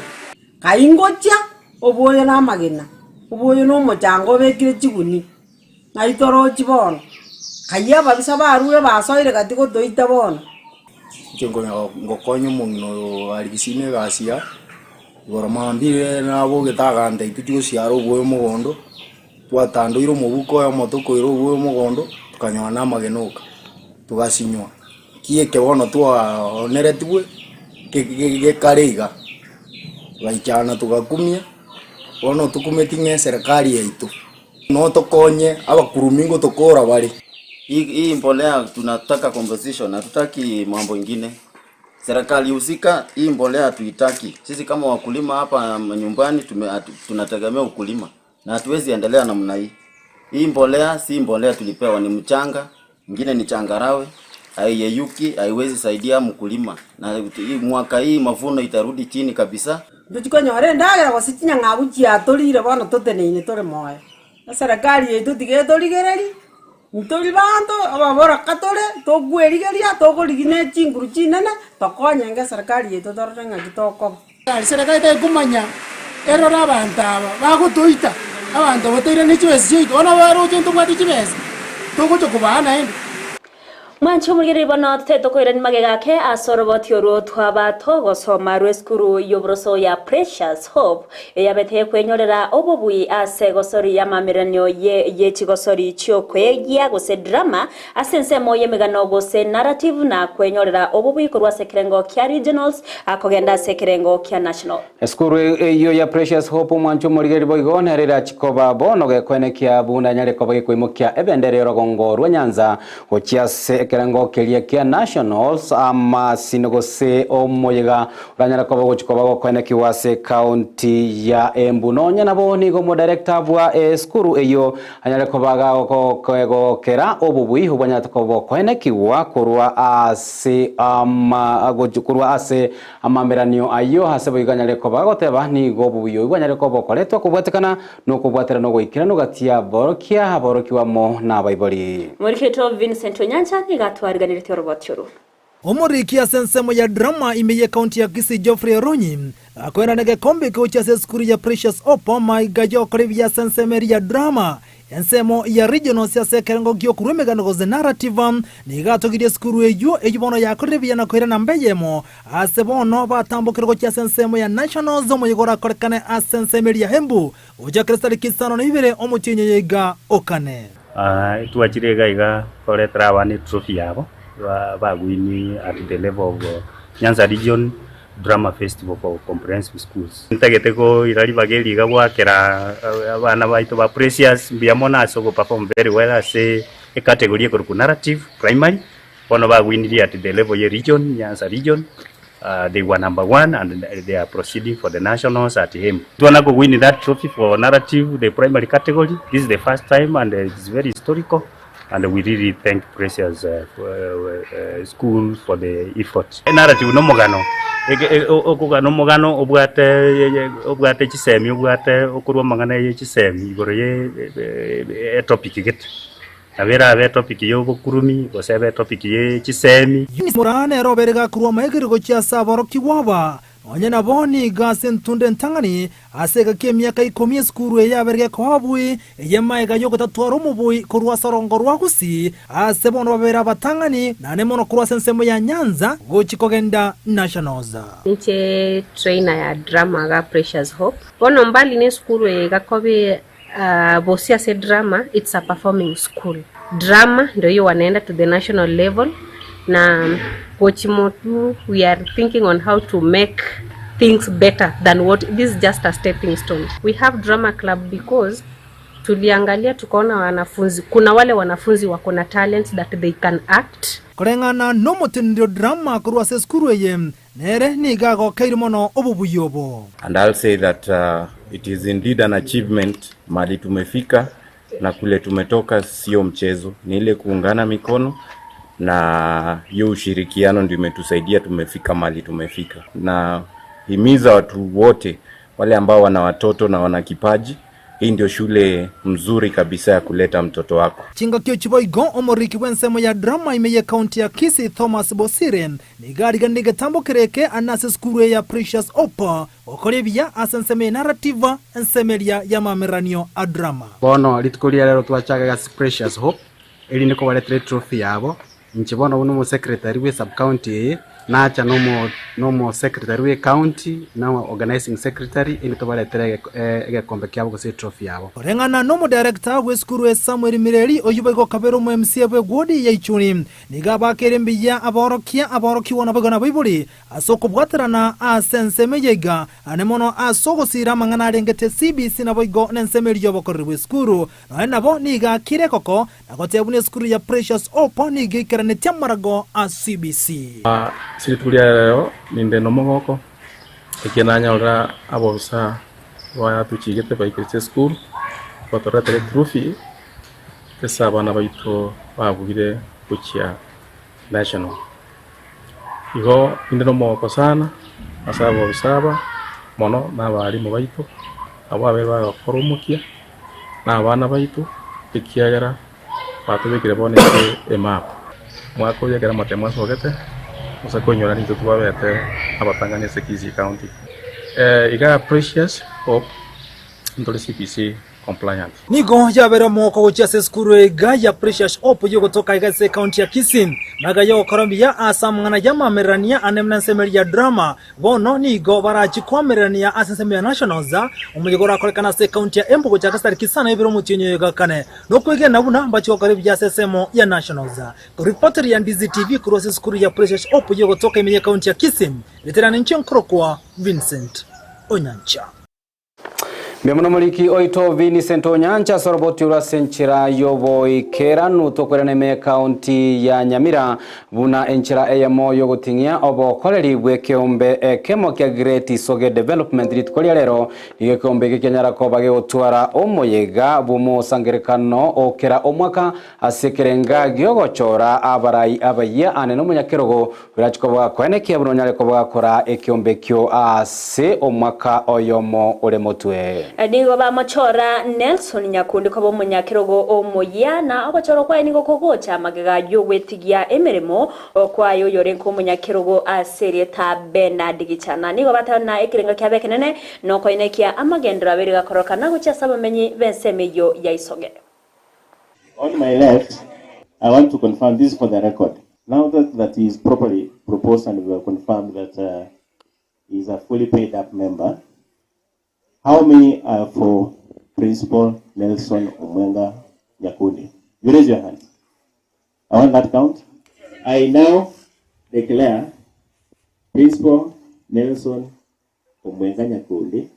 kaingocha oboyo na magena oboyo no mochango bekire chiguni na itoro chibono kaya babisa baruwe basoire katiko toita bono chengo ngokonyo mungino aligisine gasia goromambire nabo getaganda itujo siaro boyo mugondo twatando iro mubuko ya motoko iro boyo mugondo tukanywana magenuka tugasinywa kieke bono twa oneretwe ke kariga baichana tugakumia bono tukumetinge serikali yaitu no tokonye abakurumingo tokora bali hii mbolea tunataka compensation, hatutaki mambo ingine. Serikali husika hii mbolea tuitaki. Sisi kama wakulima hapa nyumbani tunategemea ukulima na hatuwezi endelea namna hii. Hii mbolea si mbolea tulipewa, ni mchanga, ingine ni changarawe, haiyeyuki, haiwezi saidia mkulima. Na hii mwaka hii mavuno itarudi chini kabisa. Tukonyore ndagira wasitinya ngabuchi atolire bana toteneine tore moyo. Na serikali yetu tigetoligeri Ntoli banto ababora katole to gwerigeria to goligine chinguru chinene tokonya nge serikali yetu torenga kitoko. Serikali ite kumanya erora abantu aba bagutoita abantu botere nichwesi chito ona baro chintu mwati chibese togocho kubana ende. Mwancho mugere bono teto ko irani magegake asoroboti oru twabato gosoma rweskuru yobroso ya Precious Hope yabete kwenyorera obobui ase gosori ya mamiranyo ye chigosori chio kwegia gose drama asense moye megano gose narrative na kwenyorera obobui kurwa sekerengo kya regionals akogenda sekerengo kya national. Eskuru iyo ya Precious Hope mwancho mugere boigona rera chikoba bono gekwene kya bunda nyale koba kwimukya ebenderero gongorwa Nyanza ochiase kerengo kelia kia nationals ama sinogose omoyega uranyara ko bagochiko bagokwane kiwase county ya Embu nonya nabo nigo mo director bwa skuru eyo anyara ko baga ko kera obubui hubanya to ko bokwane kiwa kurwa ase ama agochukurwa ase amameranio ayo hasebo iganyare ko bagoteba nigo bubuyo iganyare ko bokoletwa kubwatekana no kubwatera no goikira no gatia borokia borokiwa mo na baiboli Muriketo Vincent Onyancha nigatwariganire tyorobotyo Omorikia sensemo ya drama imeye county ya Kisii Geoffrey Ronyi akwenda nege kombe kocha skuru ya Precious Hope maigajo korivia sensemeri ya drama ensemo ya regional ya sekerengo gyo kurumega ngoze narrative ni gato gide skuru eyo ejibono ya korivia na koira nambeyemo asebono batambukiro kocha sensemo ya national zomo yigora korekane asensemeri ya Embu uja kristali kisano nibere omuchenye yega okane tuachirega iga koretra wani trophy yabo bagwini at the level of Nyanza region drama festival for comprehensive schools ntageteko irali bageli ga gwakera abana baito ba Precious biamona so go perform very well as a category ko narrative primary ono bagwini at the level ya region Nyanza region they were #1 and they are proceeding for the nationals at him. Tuana go win that trophy for narrative, the primary category. This is the first time and it's very historical. And we really thank Precious School for the effort. Narrative no mogano. Okugano mogano obwate chisemi obwate okurwa magana ye chisemi igoro ye topic get. Abera topic yo bukurumi bosebe topic ye chisemi. Murane roberega kurwa maigirgo cha sabaro kiwaba. Onye na boni gasen tunde ntangani asega ke miaka 10 skuru ya berge kwabui yema ga yogo tatwaro mubui kurwa sarongo rwa Gusii asebono babera batangani na nemono kurwa sensemo ya Nyanza gochikogenda nationals. Nche trainer ya drama ga Precious Hope. Bono mbali ne skuru ga kobe bosia se drama, it's a performing school. Drama ndio hiyo wanaenda to the national level. Na Pochimotu, we are thinking on how to make things better than what this is just a stepping stone. We have drama club because tuliangalia tukaona wanafunzi, kuna wale wanafunzi wako na talents that they can act. Kurengana no mutindo drama kurwa se skuru ye nere ni gago kairimono obubuyobo. And I'll say that it is indeed an achievement mali tumefika na kule tumetoka sio mchezo, ni ile kuungana mikono na hiyo ushirikiano ndio imetusaidia tumefika mali tumefika. Na himiza watu wote wale ambao wana watoto na wana kipaji, hii ndio shule mzuri kabisa ya kuleta mtoto wako. Chinga kio chiboigo omoriki wensemo ya drama imeye county ya Kisii Thomas Bosiren ni gari gandige tambo kereke anase skuru ya Precious Opa okorebia asenseme narrative ensemelia ya mameranio a drama. Bono litukulia lero twachaga ya Precious Hope eli niko waletre trophy yabo. Nchibono uno secretary we sub county nacha no secretary we county na organizing secretary ili tobaletre kombe kyabo ko se trophy yabo. Orengana no director we skuru Samuel Mireli oyubego kabero mu MC bwe godi yaichuni nigaba kerembiya aboroki wona bagona bibuli asoko bwaterana asenseme yega anemono asoko sira mangana rengete CBC na boigo nensemelyo bokorwe skuru na nabo niga kirekoko nagotebune skuru ya Precious Opa niga netiamarago a CBC. Situlia leo ninde nomogoko ekenanya ora abosa wa tuchigete by Precious School fotorate trophy kesa bana baito babugire kuchia national igo ninde nomogoko sana asabo bisaba mono na bali mu baito abo abeba bakoromukia na bana baito ikiagera batubikire bone emap mwako ya gara matema sogete musakonyora nito twabete abatanganya se Kisii County iga Precious Hope ndole CPC compliant. Nigo yabera moko gocha se skuru ya Precious Hope yo kutoka iga se county ya Kisii naga yo korambia asamngana jama merania anemna semeria drama bono nigo barachi kwa merania asensemia nationals umujogora kolekana se county ya Embu gocha kasari kisana ibiro mutinyo yoga kane no kwege nabuna bacho karibya sesemo ya nationals. Reporter ya Ndizi TV kurose skuru ya Precious Hope yo kutoka imeye county ya Kisii veterana nchinkro kwa Vincent Onyancha. Biamuno muliki oito Vincent Onyancha soroboti ura senchira yobo ikera nutokorene me county ya Nyamira buna enchira eyamo yogotingia obo koleri bwekeombe kemo kya Great Soge Development litkolia lero igekombe gikenyara ko bage otwara omoyega bumo sangerekano okera omwaka asekerenga gyogochora abarai abaya ane no munyakerogo birachikoboga kwene kyabuno nyale koboga kora ekiombe kyo ase omwaka oyomo oremotwe. Nigo ba machora Nelson Nyakundi ko munyakirogo omoyana abachoro kwa nigo kogocha magega yo wetigia emeremo kwayo yore ko munyakirogo aserie ta Bernard Gichana nigo batana ekirenga kya bekenene no ko inekia amagendra beri gakoroka nago cha sabamenyi bensemeyo ya Isoge. On my left, I want to confirm this for the record. Now that he is properly proposed and we have confirmed that he is a fully paid up member. How many are for Principal Nelson Omwenga Nyakundi? You raise your hand. I want that count. I now declare Principal Nelson Omwenga Nyakundi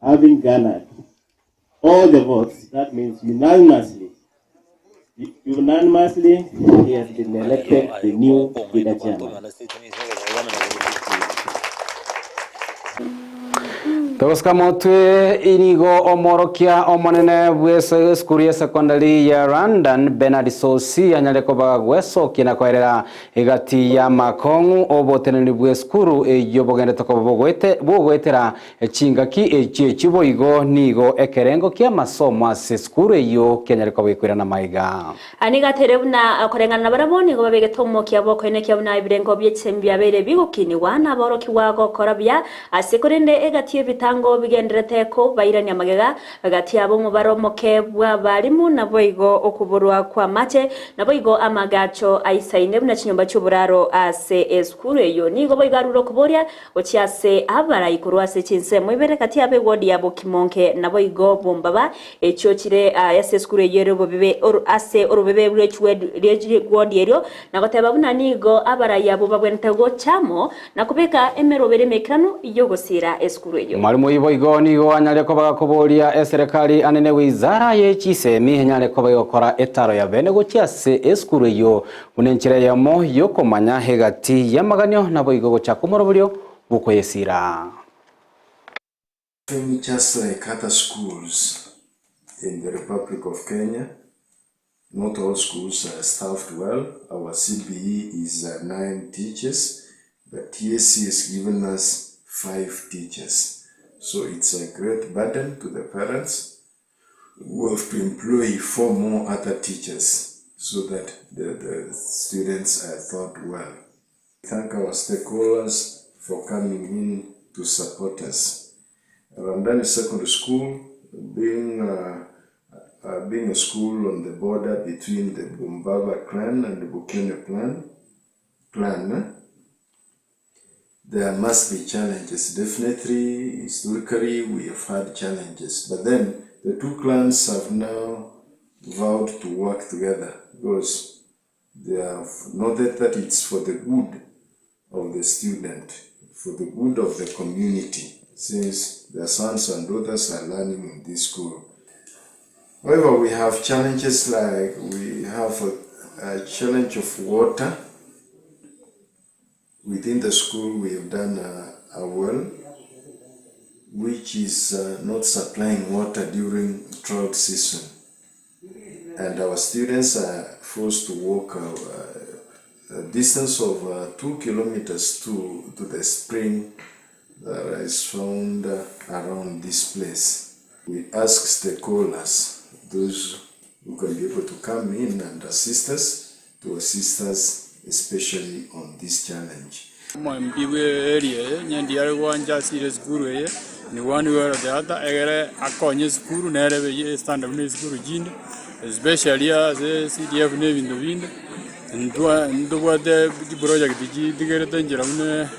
having garnered all the votes. That means unanimously, he has been elected the new leader chairman. Toska motwe inigo omorokia omonene bwese skuru ya secondary ya London Bernard Sosi anyale kobaga gweso kina kwerera igati ya makongu oboteneni bwe skuru eyo bogende bogwetera chingaki echibo igo nigo ekerengo kia masomo ase skuru eyo kenyale kobekwira na maiga aniga terebuna korengana na baraboni go babegetomo kia boko ene kia buna ibirengo byetsembya bere bigukini wana boroki wago korabya asekorende egati ebitango bigenderete ko bairania magega agati abo mubaromoke bwa barimu nabo igo okuburwa kwa mate nabo igo amagacho aisaine buna chinyomba cy'uburaro ase eskuru eyo nigo boigaruro kuboria ochiase abara ikurwa se chinse mwibere kati abe wodi yabo kimonke nabo igo bombaba echo chire ase eskuru eyo bobibe ase orubebe bwechwe wodi eryo nagoteba buna nigo abara yabo babwente go chamo nakubeka emerobere mekrano iyo gosira eskuru eyo mwalimu ibo igo nigo anyale kobaga kuboria serikali anene wizara yechisemi anyale kobaga gukora etaro ya bene gochiase eskuru eyo unenchire yamo yokomanya hegati yamaganyo nabo igo gocha kumoroburyo bukoyesira. Just like other schools in the Republic of Kenya, not all schools are staffed well. Our CBE is 9 teachers, but TSC has given us 5 teachers. So it's a great burden to the parents who have to employ 4 more other teachers so that the students are taught well. Thank our stakeholders for coming in to support us. Ramdani Secondary School, being a school on the border between the Bumbaba clan and the Bukene clan, there must be challenges. Definitely, historically, we have had challenges. But then, the 2 clans have now vowed to work together because they have noted that it's for the good of the student, for the good of the community, since their sons and daughters are learning in this school. However, we have challenges like we have a challenge of water. Within the school, we have done a well, which is not supplying water during drought season. And our students are forced to walk a distance of 2 kilometers to the spring that is found around this place. We ask stakeholders, those who can be able to come in and assist us, to assist us especially on this challenge. Mbiwe area nyandiare gwanja serious guru ye ni one way or the other egere akonye skuru na rebe ye stand up ne skuru jinde especially as CDF ne vindo vinde ndo the project digere danjera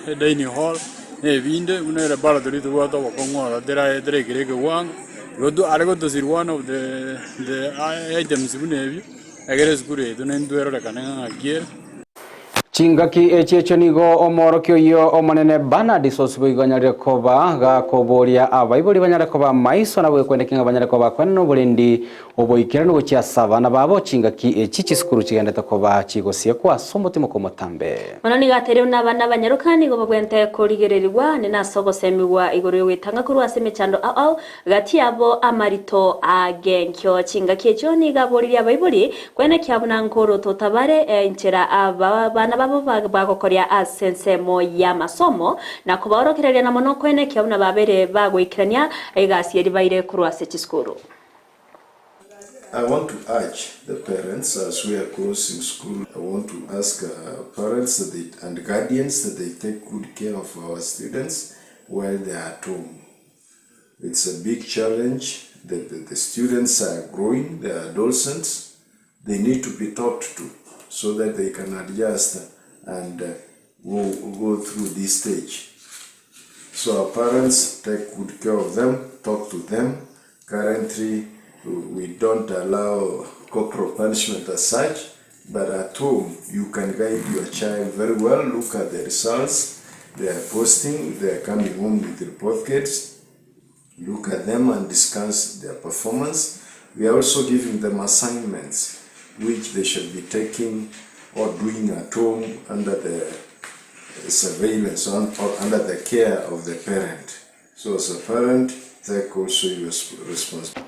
ne dining hall ne vinde une re bala dori do wato ko ngora dere grege wang godo argo do sir one of the items bunevi egere skuru ye do ne ndo ero kana agier chingaki echecho nigo omorokyo yo omonene Bernard Sosi biganyare koba ga koboria abaiboli banyare koba maiso na bwe kwendekinga banyare koba kwenno bulindi oboikira no gochya sabana babo chingaki echichi skuru chigende takoba chigosie kwa somotimo komotambe manani gatere n'abana banyarukani go bagwente korigererwa ni nasogo semiwa igoro witanga kuru aseme chando au gati abo amarito agenkyo chingaki echo ni gaboriri abaiboli kwene kyabuna nkoro totabare inchera abana babo bagokoria asensemo ya masomo na kuborokereria na mono kwene kyabuna babere bagwikirania egasi eri baire kuru ase chiskuru. I want to urge the parents as we are closing school. I want to ask parents and guardians that they take good care of our students while they are at home. It's a big challenge. The students are growing, they are adolescents. They need to be taught to so that they can adjust and go through this stage. So our parents take good care of them, talk to them. Currently, we don't allow corporal punishment as such, but at home you can guide your child very well. Look at the results they are posting, they are coming home with report cards. Look at them and discuss their performance. We are also giving them assignments which they should be taking or doing at home under the surveillance or under the care of the parent. So as a parent, take also your responsibility.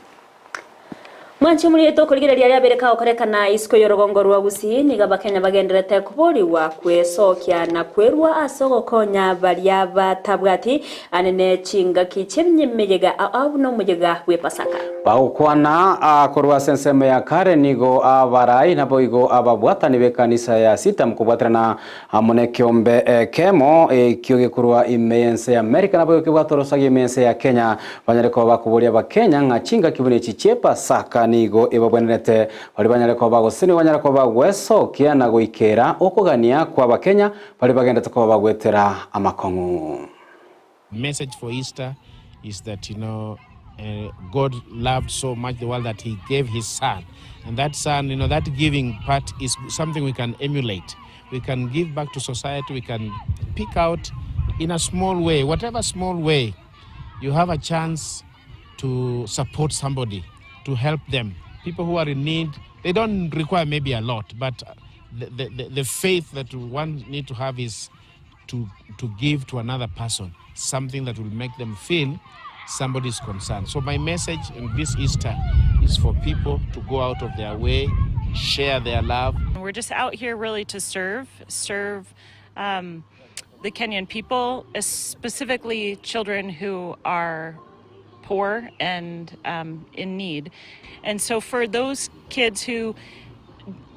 Mwanchi muri eto kurigereria ria bereka okorekana isiko yorogongo rwa Gusii niga bakenya bagenderete kuburiwa kwesokia na kwerwa asogo konya baria batabwati anene chinga kichemnyemegega au no mujega we pasaka baukwana korwa senseme ya kare nigo abarai na boigo ababwata nibe kanisa ya sita mkubwatrana amone kiombe kemo kyoge kurwa imense America na boigo kibwatorosaga imense ya Kenya banyareko bakuburia bakenya ngachinga kibune chichepa saka nigo ibabwenete bali banyareko bagosini banyareko bagwesokia na goikera okugania kwa bakenya bali bagendete ko bagwetera amakongu. Message for Easter is that, you know, God loved so much the world that he gave his son. And that son, you know, that giving part is something we can emulate. We can give back to society. We can pick out in a small way, whatever small way, you have a chance to support somebody, to help them. People who are in need, they don't require maybe a lot, but the faith that one need to have is to give to another person, something that will make them feel somebody's concern. So my message in this Easter is for people to go out of their way, share their love. We're just out here really to serve the Kenyan people, specifically children who are poor and in need. And so for those kids who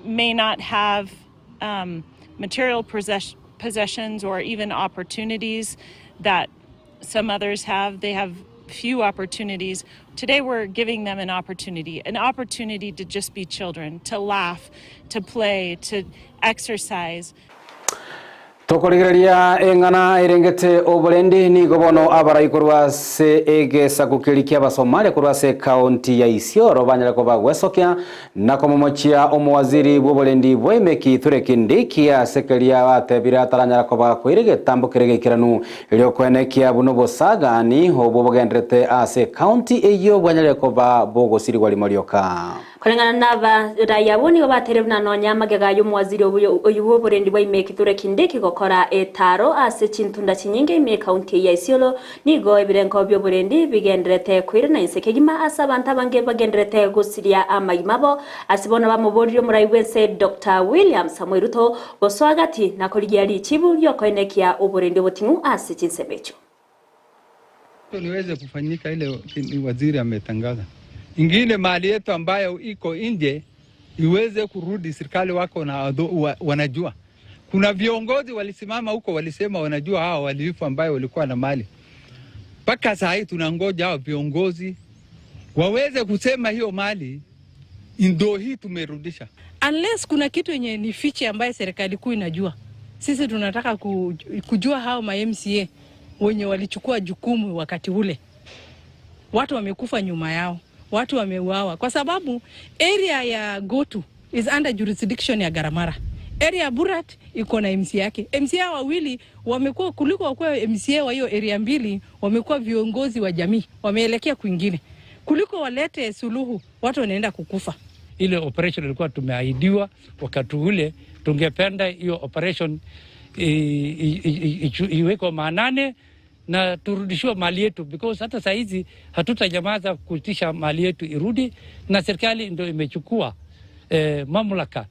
may not have material possessions or even opportunities that some others have, they have few opportunities. Today we're giving them an opportunity to just be children, to laugh, to play, to exercise. Tokorigereria engana irengete obolendi ni gobono abarai kurwa se egesa kukirikia basomali kurwa se county ya Osero banyareko bagwesokia na komomochia omwaziri bwobolendi bwemeki turekindikia sekeria batebira taranyareko bakwirige tambukirege kiranu ilio kwenekia buno bosagani hobo bogendrete ase county eyo banyareko babogosiri wali morioka Kolengana nava raya boni go baterevna no nyama gega y'umwaziri oyo borendi bwemeki turekindiki gokora etaro ase chintunda chinyinge me county ya Osero nigo ebirenko byo borendi bigendrete kwirina insekegima asa banta bange bagendrete gusiria amagimabo asibona bamuboryo muraiwense Dr. William Samuel Ruto boswagati na koligiali chibu yo koenekia oborendi botingu ase chinsebecho niweze kufanyika ile waziri ametangaza. Ingine mali yetu ambayo iko nje iweze kurudi, serikali wako na wanajua. Kuna viongozi walisimama huko walisema wanajua hao walifu ambayo walikuwa na mali. Paka saa hii tunangoja hao viongozi waweze kusema hiyo mali ndio hii tumerudisha. Unless kuna kitu yenye ni fiche ambayo serikali kuu inajua. Sisi tunataka kujua hao ma MCA wenye walichukua jukumu wakati ule. Watu wamekufa nyuma yao. Watu wameuawa kwa sababu area ya Gotu is under jurisdiction ya Garamara. Area Burat iko na MCA yake. MCA wawili wamekuwa kuliko kwa MCA wa hiyo area mbili wamekuwa viongozi wa jamii, wameelekea kwingine. Kuliko walete suluhu, watu wanaenda kukufa. Ile operation ilikuwa tumeahidiwa wakati ule, tungependa hiyo operation iweko maanane na turudishiwe mali yetu, because hata saa hizi hatutanyamaza kutisha mali yetu irudi, na serikali ndio imechukua mamlaka.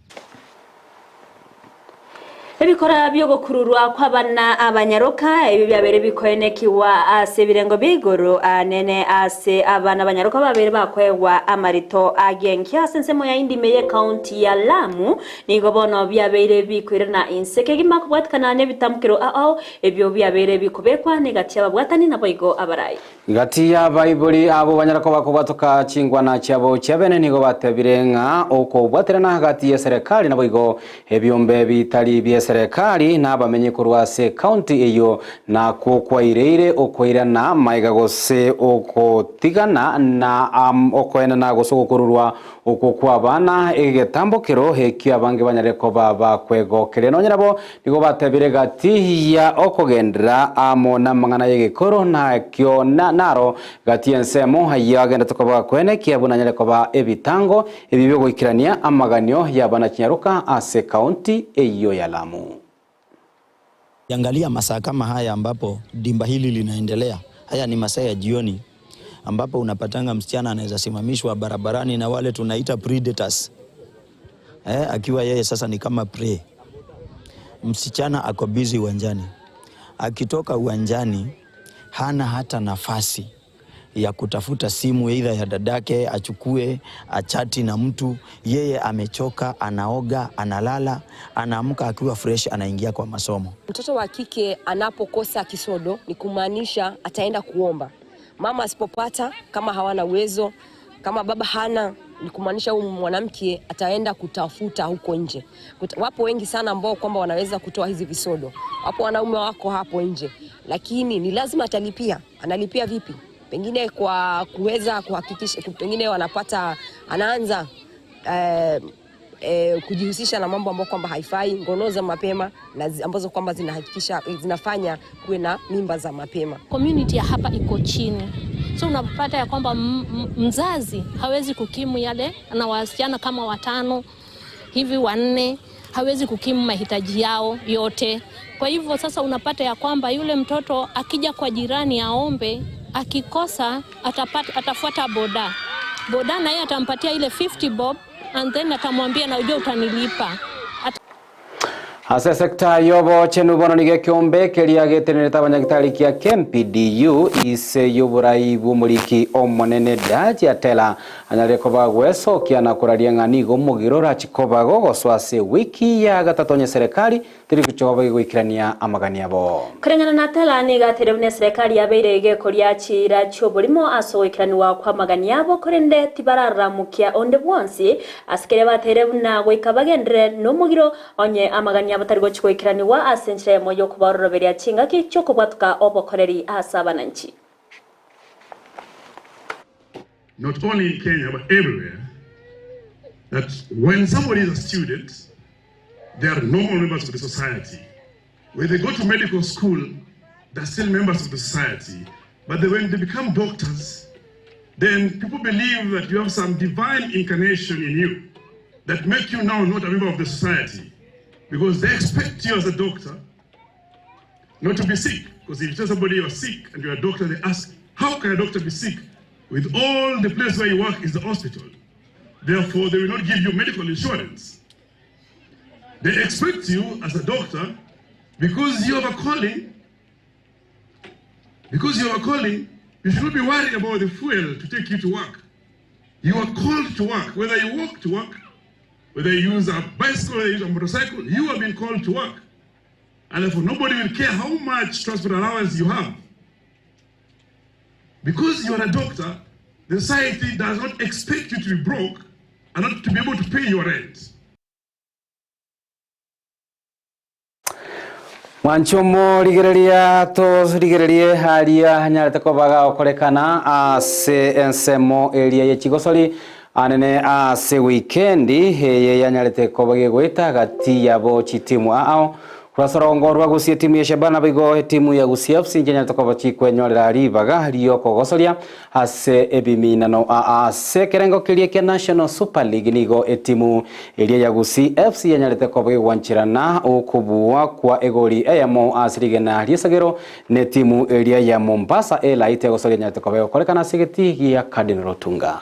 Ebikora byo gukururwa kw'abana abanyaroka ebi byabere bikoenekiwa ase birengo bigoro anene ase abana abanyaroka babere bakwewa amarito agenkia sensemo ya Indimeye county ya Lamu nigo bono byabere bikwirana inseke gima kubwatkana ne bitamukiro ao ebyo byabere bikubekwa negati ababwatani nabo igo abarai gati ya Bible abo banyarako bakubatoka chingwa na cyabo cyabene nigo batebirenga uko bwaterana hagati ya serikali nabo igo ebyombe bitali serikali na bamenye kurwase county eyo na kokwairire okwairana maiga gose okotigana na okoena na gosogokururwa okokwa bana egetambokero heki abange banyareko baba kwego kereno nyarabo nigo batebire gati ya okogendra amona mangana yegekoro na kyo naro gati ensemo hayagenda tokoba kwene kiabuna nyareko ba ebitango ebibyo goikirania amaganyo ya bana kinyaruka ase county eyo ya Lamu. Angalia masaa kama haya ambapo dimba hili linaendelea. Haya ni masaa ya jioni ambapo unapatanga msichana anaweza simamishwa barabarani na wale tunaita predators. Akiwa yeye sasa ni kama prey. Msichana ako busy uwanjani. Akitoka uwanjani hana hata nafasi ya kutafuta simu either ya dadake achukue achati na mtu. Yeye amechoka, anaoga, analala, anaamka akiwa fresh, anaingia kwa masomo. Mtoto wa kike anapokosa kisodo ni kumaanisha ataenda kuomba. Mama asipopata, kama hawana uwezo, kama baba hana, ni kumaanisha huyu mwanamke ataenda kutafuta huko nje. Wapo wengi sana ambao kwamba wanaweza kutoa hizi visodo. Wapo wanaume wako hapo nje, lakini ni lazima atalipia. Analipia vipi? Pengine kwa kuweza kuhakikisha, pengine wanapata, anaanza kujihusisha na mambo ambayo kwamba haifai, ngono za mapema na ambazo kwamba zinafanya kuwe na mimba za mapema. Community ya hapa iko chini. So unapata ya kwamba mzazi hawezi kukimu yale na wasichana kama 5 hivi 4 hawezi kukimu mahitaji yao yote. Kwa hivyo sasa unapata ya kwamba yule mtoto akija kwa jirani aombe, akikosa atafuata boda na yeye atampatia ile 50 bob and then atamwambia na ujue utanilipa. Ase sekta yobo chenu bono nige kiombe kelia geteneta banyagitari kia KMPDU ise yoburai bumuliki omonene daji atela anyare kobagwe sokia na kuraria ng'anigo mugirora chikobago goswase wiki ya gatatonye serikali tiri kuchoba gwikirania amagani abo kurengana na tala ni gaterebune serikali yabeire gekoria chira choburimo asoikiraniwa kwa magani abo kurende tibararamukia onde bwonsi askere baterebuna gwikabagendere no mugiro onye amagani abatari chikoikiraniwa asenchire moyo kubaroroberia chingaki chokobwatuka obokoreri asabananchi. Not only in Kenya but everywhere, that when somebody is a student, they are normal members of the society. When they go to medical school, they're still members of the society. But when they become doctors, then people believe that you have some divine incarnation in you that make you now not a member of the society. Because they expect you as a doctor not to be sick. Because if you tell somebody you're sick and you're a doctor, they ask, how can a doctor be sick? With all the place where you work is the hospital. Therefore, they will not give you medical insurance. They expect you as a doctor because you have a calling. Because you have a calling, you should not be worried about the fuel to take you to work. You are called to work, whether you walk to work, whether you use a bicycle or you use a motorcycle, you have been called to work. And therefore, nobody will care how much transport allowance you have. Because you are a doctor, the society does not expect you to be broke and not to be able to pay your rent. Wanchomo ligereria to ligererie halia nyarete kobaga okorekana ase ensemo area ye Chigosori anene ase weekendi heye yanyarete kobage gwita gati yabo chitimu ao kurasarongorwa Gusii timu ya Shabana bigo timu ya Gusii FC nyanya tokoba chikwenyorera ribaga riyo kogosoria ase ebiminano ase kerengo kilie ke National Super League nigo timu elia ya Gusii FC yanyarete kobage wanchirana okubua kwa egori eyamo asirigena risagero ne timu elia ya Mombasa Elite gosoria nyarete kobage korekana sigeti ya Cardinal Tunga.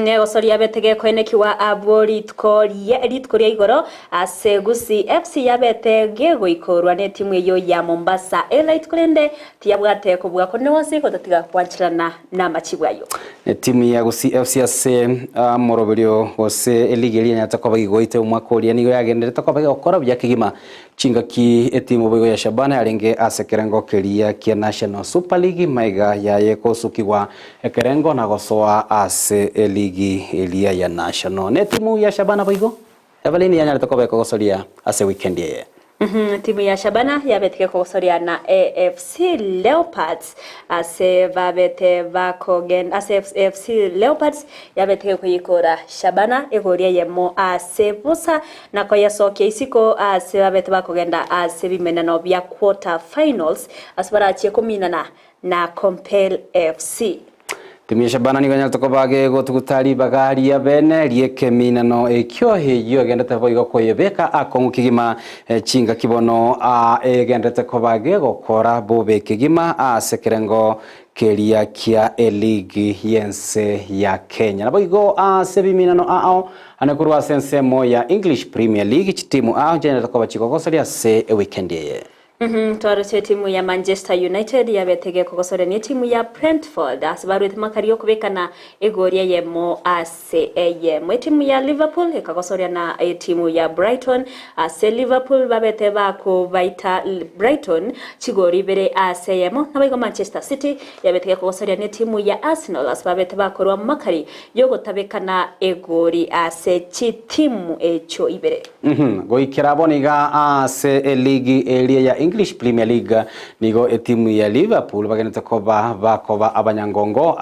Nego soria betege kwenekiwa abori tkoria igoro ase Gusii FC yabete gego ikorwa ne timu yo ya Mombasa Elite kurende tiyabwate kubwa konewose kodatiga kwanchirana na machibwayo timu ya Gusii FC ase moroberio ose eligeli nya takoba igoite umwaka uria nigo yagendere takoba gokora bya kigima chinga ki timu bigo ya Shabana yarenge ase kerengo keria kia National Super League maiga yaye kosukiwa kerengo na gosoa ase ligi elia ya National ne timu ya Shabana bigo Everlyne yanya takoba kogosoria ase weekend ye timu ya Shabana yabeteke kogosoria na AFC Leopards ase vabete vakogen ase AFC Leopards yabeteke kuyikora Shabana egoria yemo ase busa na koyasoke isiko ase vabete vakogenda ase bimenano bya quarter finals asbara achie kuminana na Compel FC. Timu ya Shabana nigo nyalto kobage go tukutari bagari ya bene lieke minano ekyo heyo gendete boigo koyebeka akongu kigima chinga kibono gendete kobage gokora bobe kigima sekerengo keria kia eligi yense ya Kenya na boigo sebi minano ao anakurwa sense moya English Premier League chitimu gendete kobachiko gosalia se weekend ye. Twarose timu ya Manchester United yabetege kugosorania timu ya Brentford asibaruthi makario kubekana egoria yemo ACAM timu ya Liverpool ikagosoria na timu ya Brighton Liverpool babete bako baita Brighton chigori bere ACAM na bigo Manchester City yabetege kugosoria ne timu ya Arsenal asibabete bakorwa makari yogo tabekana egori AC timu echo ibere goikira boniga league area ya English Premier League nigo timu ya Liverpool bagenete koba bakoba abanyangongo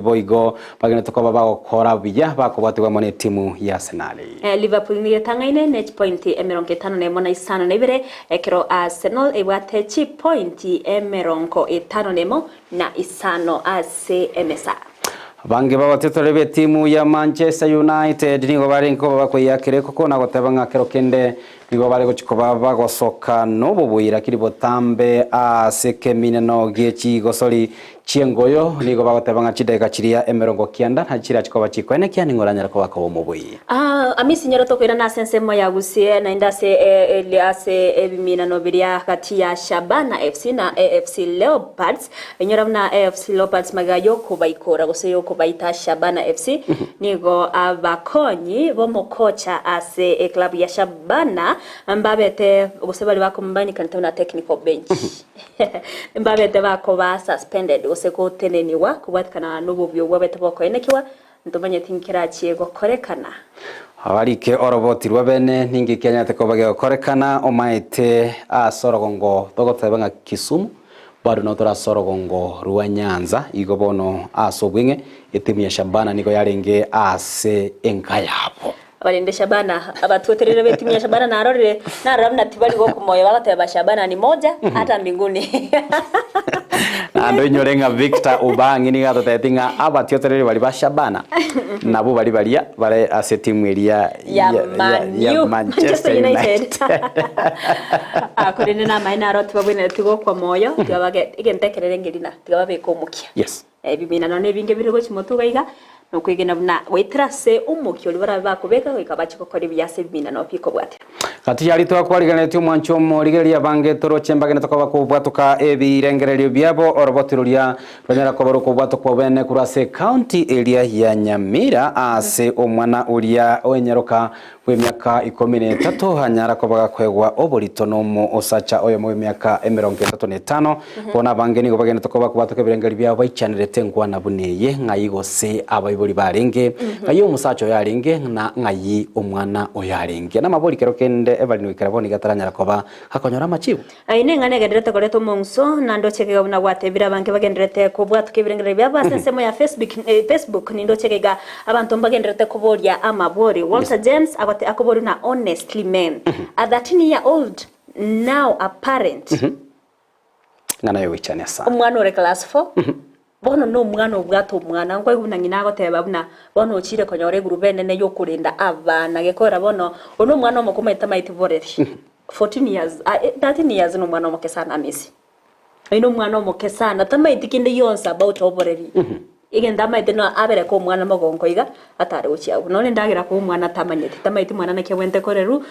boigo bagenete koba bagokora biya bakobatwa mone timu ya Arsenal. Liverpool ni tangaine net point 55 na isano na ibere ekero Arsenal ebwate point 55 na isano MSA. Bange babatetorebe timu ya Manchester United nigo barenko bakoyakire koko na gotabanga kero kende nigo bare gochikoba bagosoka nobo buira kiri botambe sekemine no gechi gosori chiengoyo nigo bagotabanga chideka chiria 90 hachira chikoba chikwene kya ningoranya ko bakobo mubui Amisi nyoro tokwira na sense moya Gusii na indase eliase ebimina no biria kati ya Shabana FC na AFC Leopards nyora na AFC Leopards magayo kubaikora goseyo kubaita Shabana FC nigo abakonyi bomokocha club ya Shabana mbabete gosebali bako mbani kanto na technical bench mbabete bako ba suspended oseko teneniwa kubatkana n'ububyo bwabete bako enekiwa ndomanye tinkira chiego korekana abarike orobotirwa bene ningi Kenya tekobage korekana omaite sorogongo togotebanga Kisumu bado no tora sorogongo ruwa Nyanza igobono asobwinge etimu ya Shabana niko yarenge ase enkayabo balinde Shabana abatueterere betimu ya Shabana narorere naramna tibali go kumoyo bagateba Shabana ni moja hata mbinguni ando nyorenga Victor Ubangi ni gato tetinga abatioterere bali ba Shabana nabo bali balia bare ase timu elia ya Manchester United akorene na maina roti babwene tigo kwa moyo tibage igentekerere ngerina tigabe komukia yes bimina none binge birigo chimotugaiga no kwigena na wetrase umukyo libara bakubeka wikabachi kokori byase bimina no piko bwate kati yali to kwariganete timu ancho morigeria bange toro chembagene tokoba kubwatuka ebirengerero byabo orobotirulia banyara kobaro kubwatuka bene kurase county area ya Nyamira ase omwana ulia onyeroka w'emyaka 13 hanyara kobaga kwegwa oboritono mu osacha oyo mu myaka 35 bona bange nigo bagene tokoba kubwatuka ebirengerero byabo ichanirete ngwana buneye ngayigose abayibori barenge ayo musacho yarenge na ngayi omwana oyarenge na mabori kero kende Everlyne wikaraboni gataranyara koba hakonyora machibu aine ngane genderete koreto monso nando chekega una gwatebira banke bagenderete kubwatuka ebirengerero byabo asensemo ya Facebook nindo chekega abantu bagenderete kuboria amabori Walter James akobori na honestly men a 13-year-old now a parent ngana yo wichane sa umwana ore class 4 bono no mwana obwato mwana ngwa ibuna ngina goteba buna bono ochire konyore gurubene ne yo kurinda abana gekora bono ono mwana omukometa maiti boreri 14 years 13 years no mwana omukesana Amisi ino mwana omukesana tamaiti kinde yonsa about oboreri igenda maiti no abere ko mwana magongo iga atare uchiya none ndagira ko mwana tamanyete tamaiti mwana nakewente koreru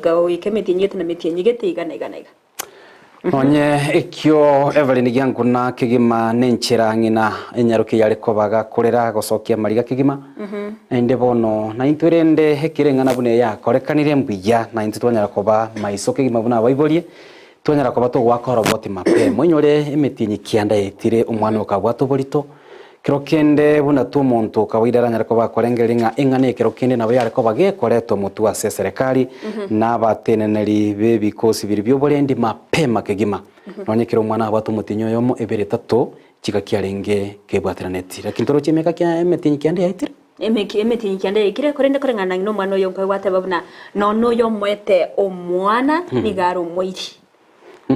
gawo ikemiti nyete na miti nyigete iga. Onye ekyo Everlyne gyanguna kigima nenchera ngina enyaruki yale kobaga kurera gosokia mariga kigima ende bono na inturende hekirengana bune ya korekanire mbuya na intutwanyara koba maiso kigima buna baiborie twanyara koba to gwakora boti mape monyore emetinyi kianda yetire umwana okabwato borito kirokende buna tu muntu kawidaranya ko bakorengelinga ingane kirokende nabo yare ko bagekoreto mutu ase serikali n'abateneneri bebikosi biri byoborendi mapema kegima nonye kiro mwana abatu mutinyo yomo ebere tato kikakiarenge kebwatraneti lakini toro chemeka kya emetinyi kiande yaitire emetinyi kiande ikire korende korengana no mwana yo kwate babuna no yo mwete omwana ni garo moiri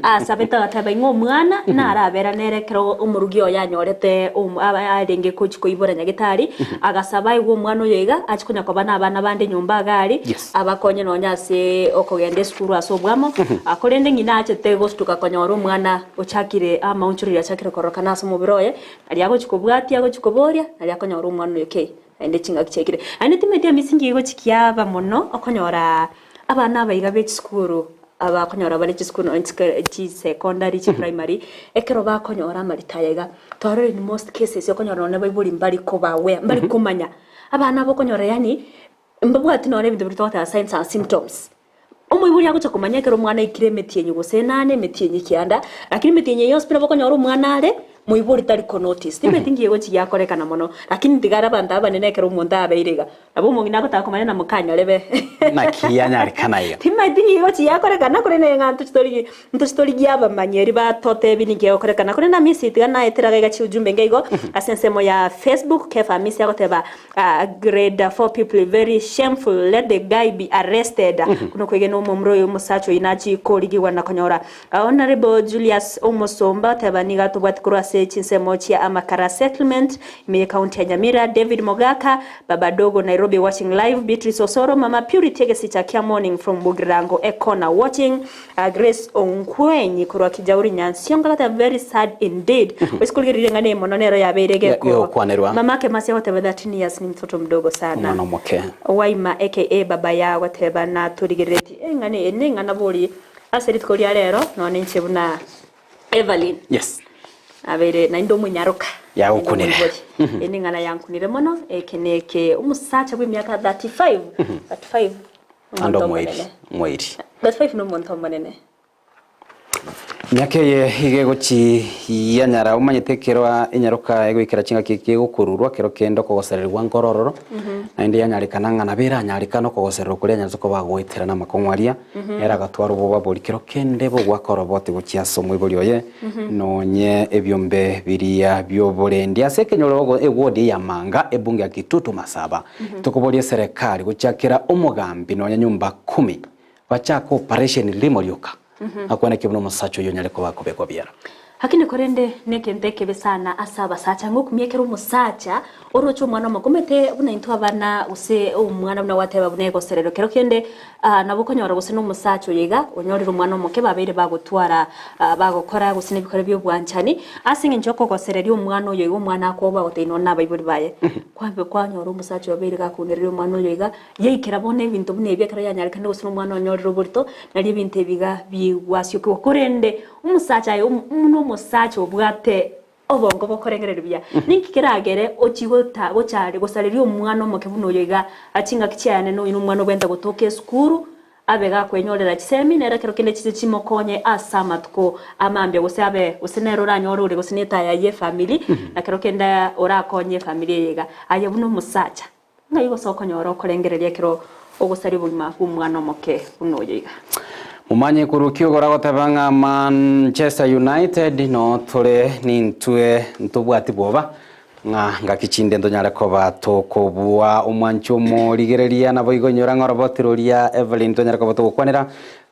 asabeta gataba ingo mwana na arabera nerekero umurugi oya nyorete arenge kuchiko ibora nyagitari agasaba igwo mwana oyiga achikunya kwa bana bande nyumba gari abakonye nonyase okogende skuru asobwamo akorende ngina achete gostuka konyoro mwana ochakire ama unchurira achakire korokana aso mubiroye ali ago chikobwati ago chikoboria ali akonyoro mwana yoke ende chinga kichekire ane timedia misingi igo chikiaba mono okonyora abana baiga be skuru abakonyora bari chiskuru chi secondary chi primary ekero bakonyora maritayega toro in most cases yokonyora ne baiburi mbari ko bawe mbari kumanya abana bokonyora yani mbabwati none bintu bitota signs and symptoms umuyiburi yagucha kumanya kero mwana ikire metienye gosenane metienye kianda lakini metienye hospital bokonyora mwana ale muiburi tari ko notice tibe tingi yego chi yakoreka na mono lakini ndigara banda banene kero munda abeirega abo mungina gota kumanya na mukanya lebe na kiyanya rikanayo tibe tingi yego chi yakoreka na kure nenga ntustory gyaba manyeri ba tote binige yakoreka na kure na misi tigana eteraga gachi ujumbe ngeigo asensemo ya Facebook kefa misi yakoteba grade 4 people very shameful, let the guy be arrested kuno kwege no mumroyo musacho inachi koligiwa na konyora honorable Julius Omosomba tabaniga tubati kurase chinsemo chia Amakara settlement Emanyie county ya Nyamira David Mogaka baba dogo Nairobi watching live Beatrice Osero mama Purity Egesicha kia morning from Bugirango Ekona watching Grace Onkwenyi kurwa kijauri Nyansionga kata very sad indeed wesikuli ngane mononero ya beirege ko mama ke masi wote 13 years ni mtoto mdogo sana Waima aka baba ya wateba na turigireti ngane ngana boli aseri tkolia lero none nchebuna Everlyne abere na ndo munyaruka ya ukunire eni ngana yankunire mono ekeneke umusacha w'imyaka 35 ando mwiri 35 no muntu munene myake ye igego chi yanyara umanyetekerwa inyaruka egwikira chinga kiki gukururwa kero kendo kogosererwa ngorororo na indi yanyarikana ngana bera nyarikano kogosererwa kuri nyazuko bagwitira na makongwaria era gatwara ubo buri kero kende bo gwakorobote gukia somo ibori oye nonye ebyombe biria byoborendi asekenyorogo egodi ya manga ebunge akitutu masaba tukuborie serikali guchakira umugambi nonye nyumba 10 bachako operation limoryoka akwana kibuno musacho yonyale ko bakobekwa byara hakini korende nekenteke besana asaba sacha ngokumiekero musacha orocho mwana makomete buna into abana use umwana buna wateba bunego serero kero kende nabukonyora guse no musacho yega onyorira umwana moke babere bagutwara bagokora gusine bikore byo bwanchani asinge njoko gosereri umwana oyo umwana akoba goteino nabayiburi baye kwambe kwanyora umusacho babere gakunerera umwana oyo yega yekera bone bintu bune byekera yanyari kandi gusine umwana onyorira burito nari binte biga biwasyo ko korende umusacha umuntu musacho bwate obongo bokorengerera bya nikikiragere ochigota gochari gosalerio umwana omoke buno yoga achinga kicyane no inu mwana obenda gotoke skuru abega kwenyorera chiseminera kero kende chimokonye asamatko amambye gosabe gosenero ranyoro ure gosineta ya ye family na kero kenda orakonye family yega aye buno musacha ngayigo sokonyoro korengereria kero ogosari bulima umwana omoke buno yoga umanye kurukio gora gotabanga Manchester United no tore nintwe ntubwati boba nga kichinde ndonyara ko batokobua umwancho mo ligereria nabo igonyora ngorobotiroria Everlyne ndonyara ko batokwanira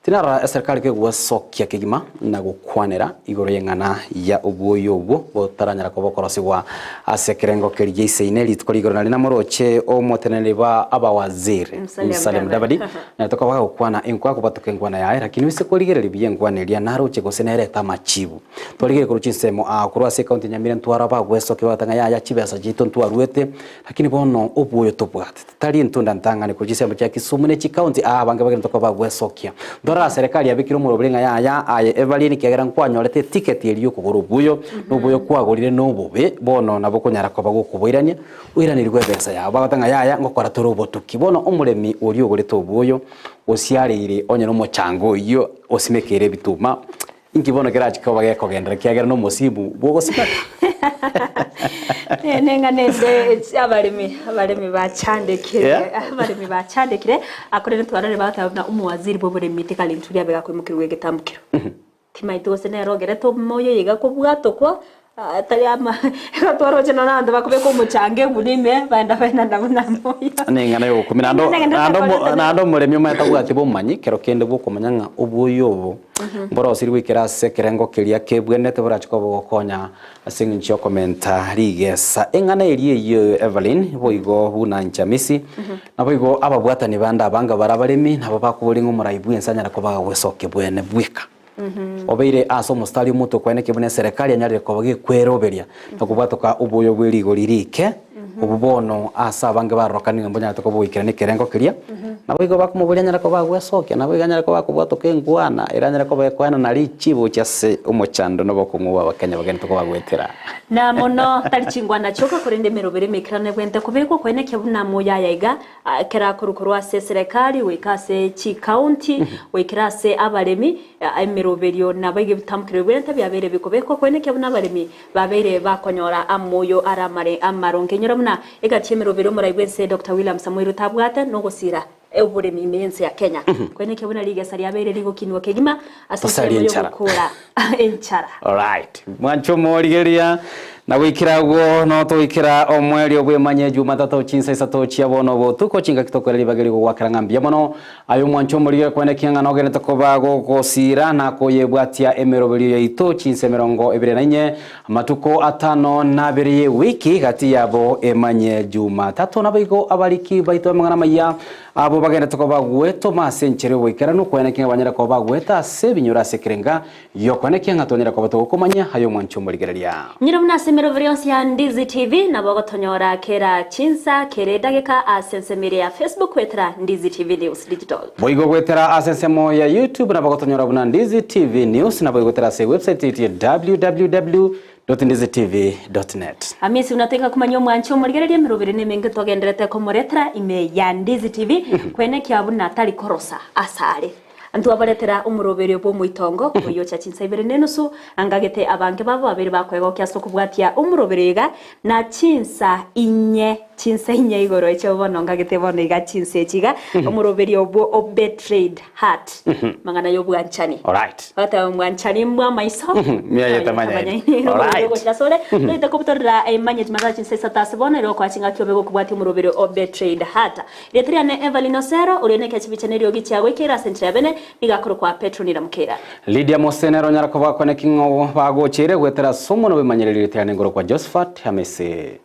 tinara serikali ke gwasokia kigima na gukwanira igoro yengana ya ubuyo ubu botaranyara ko bokorosigwa asekerengo keriye ineli tkoligoro nali na moroche o motenele ba abawaziri Musalem Dabadi na toka gukwana inkwa ko batokengwana ya lakini wise koligereri biyengwaneria naroche gosenere tamachibu toligere kuruchinsemo kurwa se county Nyamira ntwara ba gwesoke batanga ya chibesa jito ntwaruete lakini bono ubuyo topwate tali ntunda ntangane kuchisembo cha Kisumu ne chi county bange bagenda toka ba gwesokia dora serikali yabikira mu ruburenga ya aye Everlyne kigera nkwanyorete ticket iriyo kugura ubuyo n'ubuyo kwagurire n'ubube bono nabo kunyara ko bagukubirania wiranirwe besa ya bagatanga ya ngokora turubotu kibono umuremi uriyo gureto ubuyo osiarire onye no mochango iyo osimekere bituma inkibono kerachi ko bageko gendera kigera no musibu bogosika nenga nende abaremi bachandekire akorere twarare batabna umuwaziri boburemi tikalinturia bega kwimukirwe getambukiro timaito gose nero gereto moyo yiga ko bwato ko Tayama katoro chena nando bakubeko muchange munime baenda ndabona moya ninga nayo kumina ndo muremyo meta bwati bumanyi kero kende bukomanya ubuyobo mboro siri wikira se kerengo kiria kebwenete burachiko bukonya asingi nchyo komenta rigesa engana iriye Everlyne boigo buna nchamisi na boigo ababwatani banda banga barabaremi nabo bakuburi ngumuraibu ensanya ko bagwesoke bwene bwika obeire aso mustari muto kwene kibune serikali anyarire ko bagi kweroberia nakubatoka ubuyo bwirigo lirike ububono asa bange barokani ngonya to ko bwikira ni kerengo kiria nabigo bakumuburia nyara ko bagwesoke nabigo nyara ko bakubwatoke ngwana iranyara ko bakwana na richibo cyase umuchando no bokunguba bakenya bageni to ko bagwetera na mono tarichingwana choka kurende merobere mekrane gwente kubeko kwene kibuna moya yaiga kera kurukurwa se serikali wekase chi county wekirase abaremi emeroberio nabage bitamkire gwente byabere bikobeko kwene kibuna abaremi babere bakonyora amoyo aramare amaronkenyora muna egachemeroberio muraigwense Dr. William Samuel Tabwate no gusira eburemi imense ya Kenya kwene kibuna ligesa lyabere ligokinwa kegima asosero yo gukura enchara. Alright mwancho morigeria na wikirago no to wikira omweri obwemanye Jumatato chinsa isato chiabono bo tuko chinga kitokore libageri go wakaranga mbia mono ayo mwancho morigeria kwene kianga no gene tokobago gosira na koyebwatia emeroberi yaito chinse merongo ebirenanye matuko atano na beriye wiki gati yabo Emanyie Jumatato na bigo abariki baito mangana maya abo bagenda tokobagwe Thomas enchere wikira no kwene kianga banyara ko bagweta se binyura sekirenga yo kwene kianga tonera ko batokomanya hayo mwancho morigeria nyirumna Meroverionsi ya Ndizi TV na bagotonyora kera chinsa kere dagika asensemere ya Facebook wetera Ndizi TV News Digital. Boigo wetera asensemo ya YouTube na bagotonyora buna Ndizi TV News na boigo wetera se website iti www.ndizitv.net. Amisi unatenga kumanyo mwancho murigereria meroverene menge togenderete ko moretera ime ya Ndizi TV kwene kyabuna tali korosa asare. Antu abaretera umuroberio bo muitongo kuyo cha chinsa ibere nenusu angagete abange babo babiri bakwego kyaso kubwatia umuroberega na chinsa inye igoro echo bono ngagete bono iga chinsa echiga umuroberio bo obetrade heart mangana yo bwanchani. Alright bata bwanchani mbwa maiso mia yetamanya. Alright go chasole nita kubutorra Emanyie Jumatato chinsa satase bono ro kwa chinga kyobego kubwatia umuroberio obetrade heart letria ne Everlyne Osero urene kachibichanero gichagwe kira sentra bene igakoro kwa Petronira mukera Lydia Mose nero nyara ko bakone kingo bagochere gwetera somo no bimanyererite ane ngoro kwa Josephat Amisi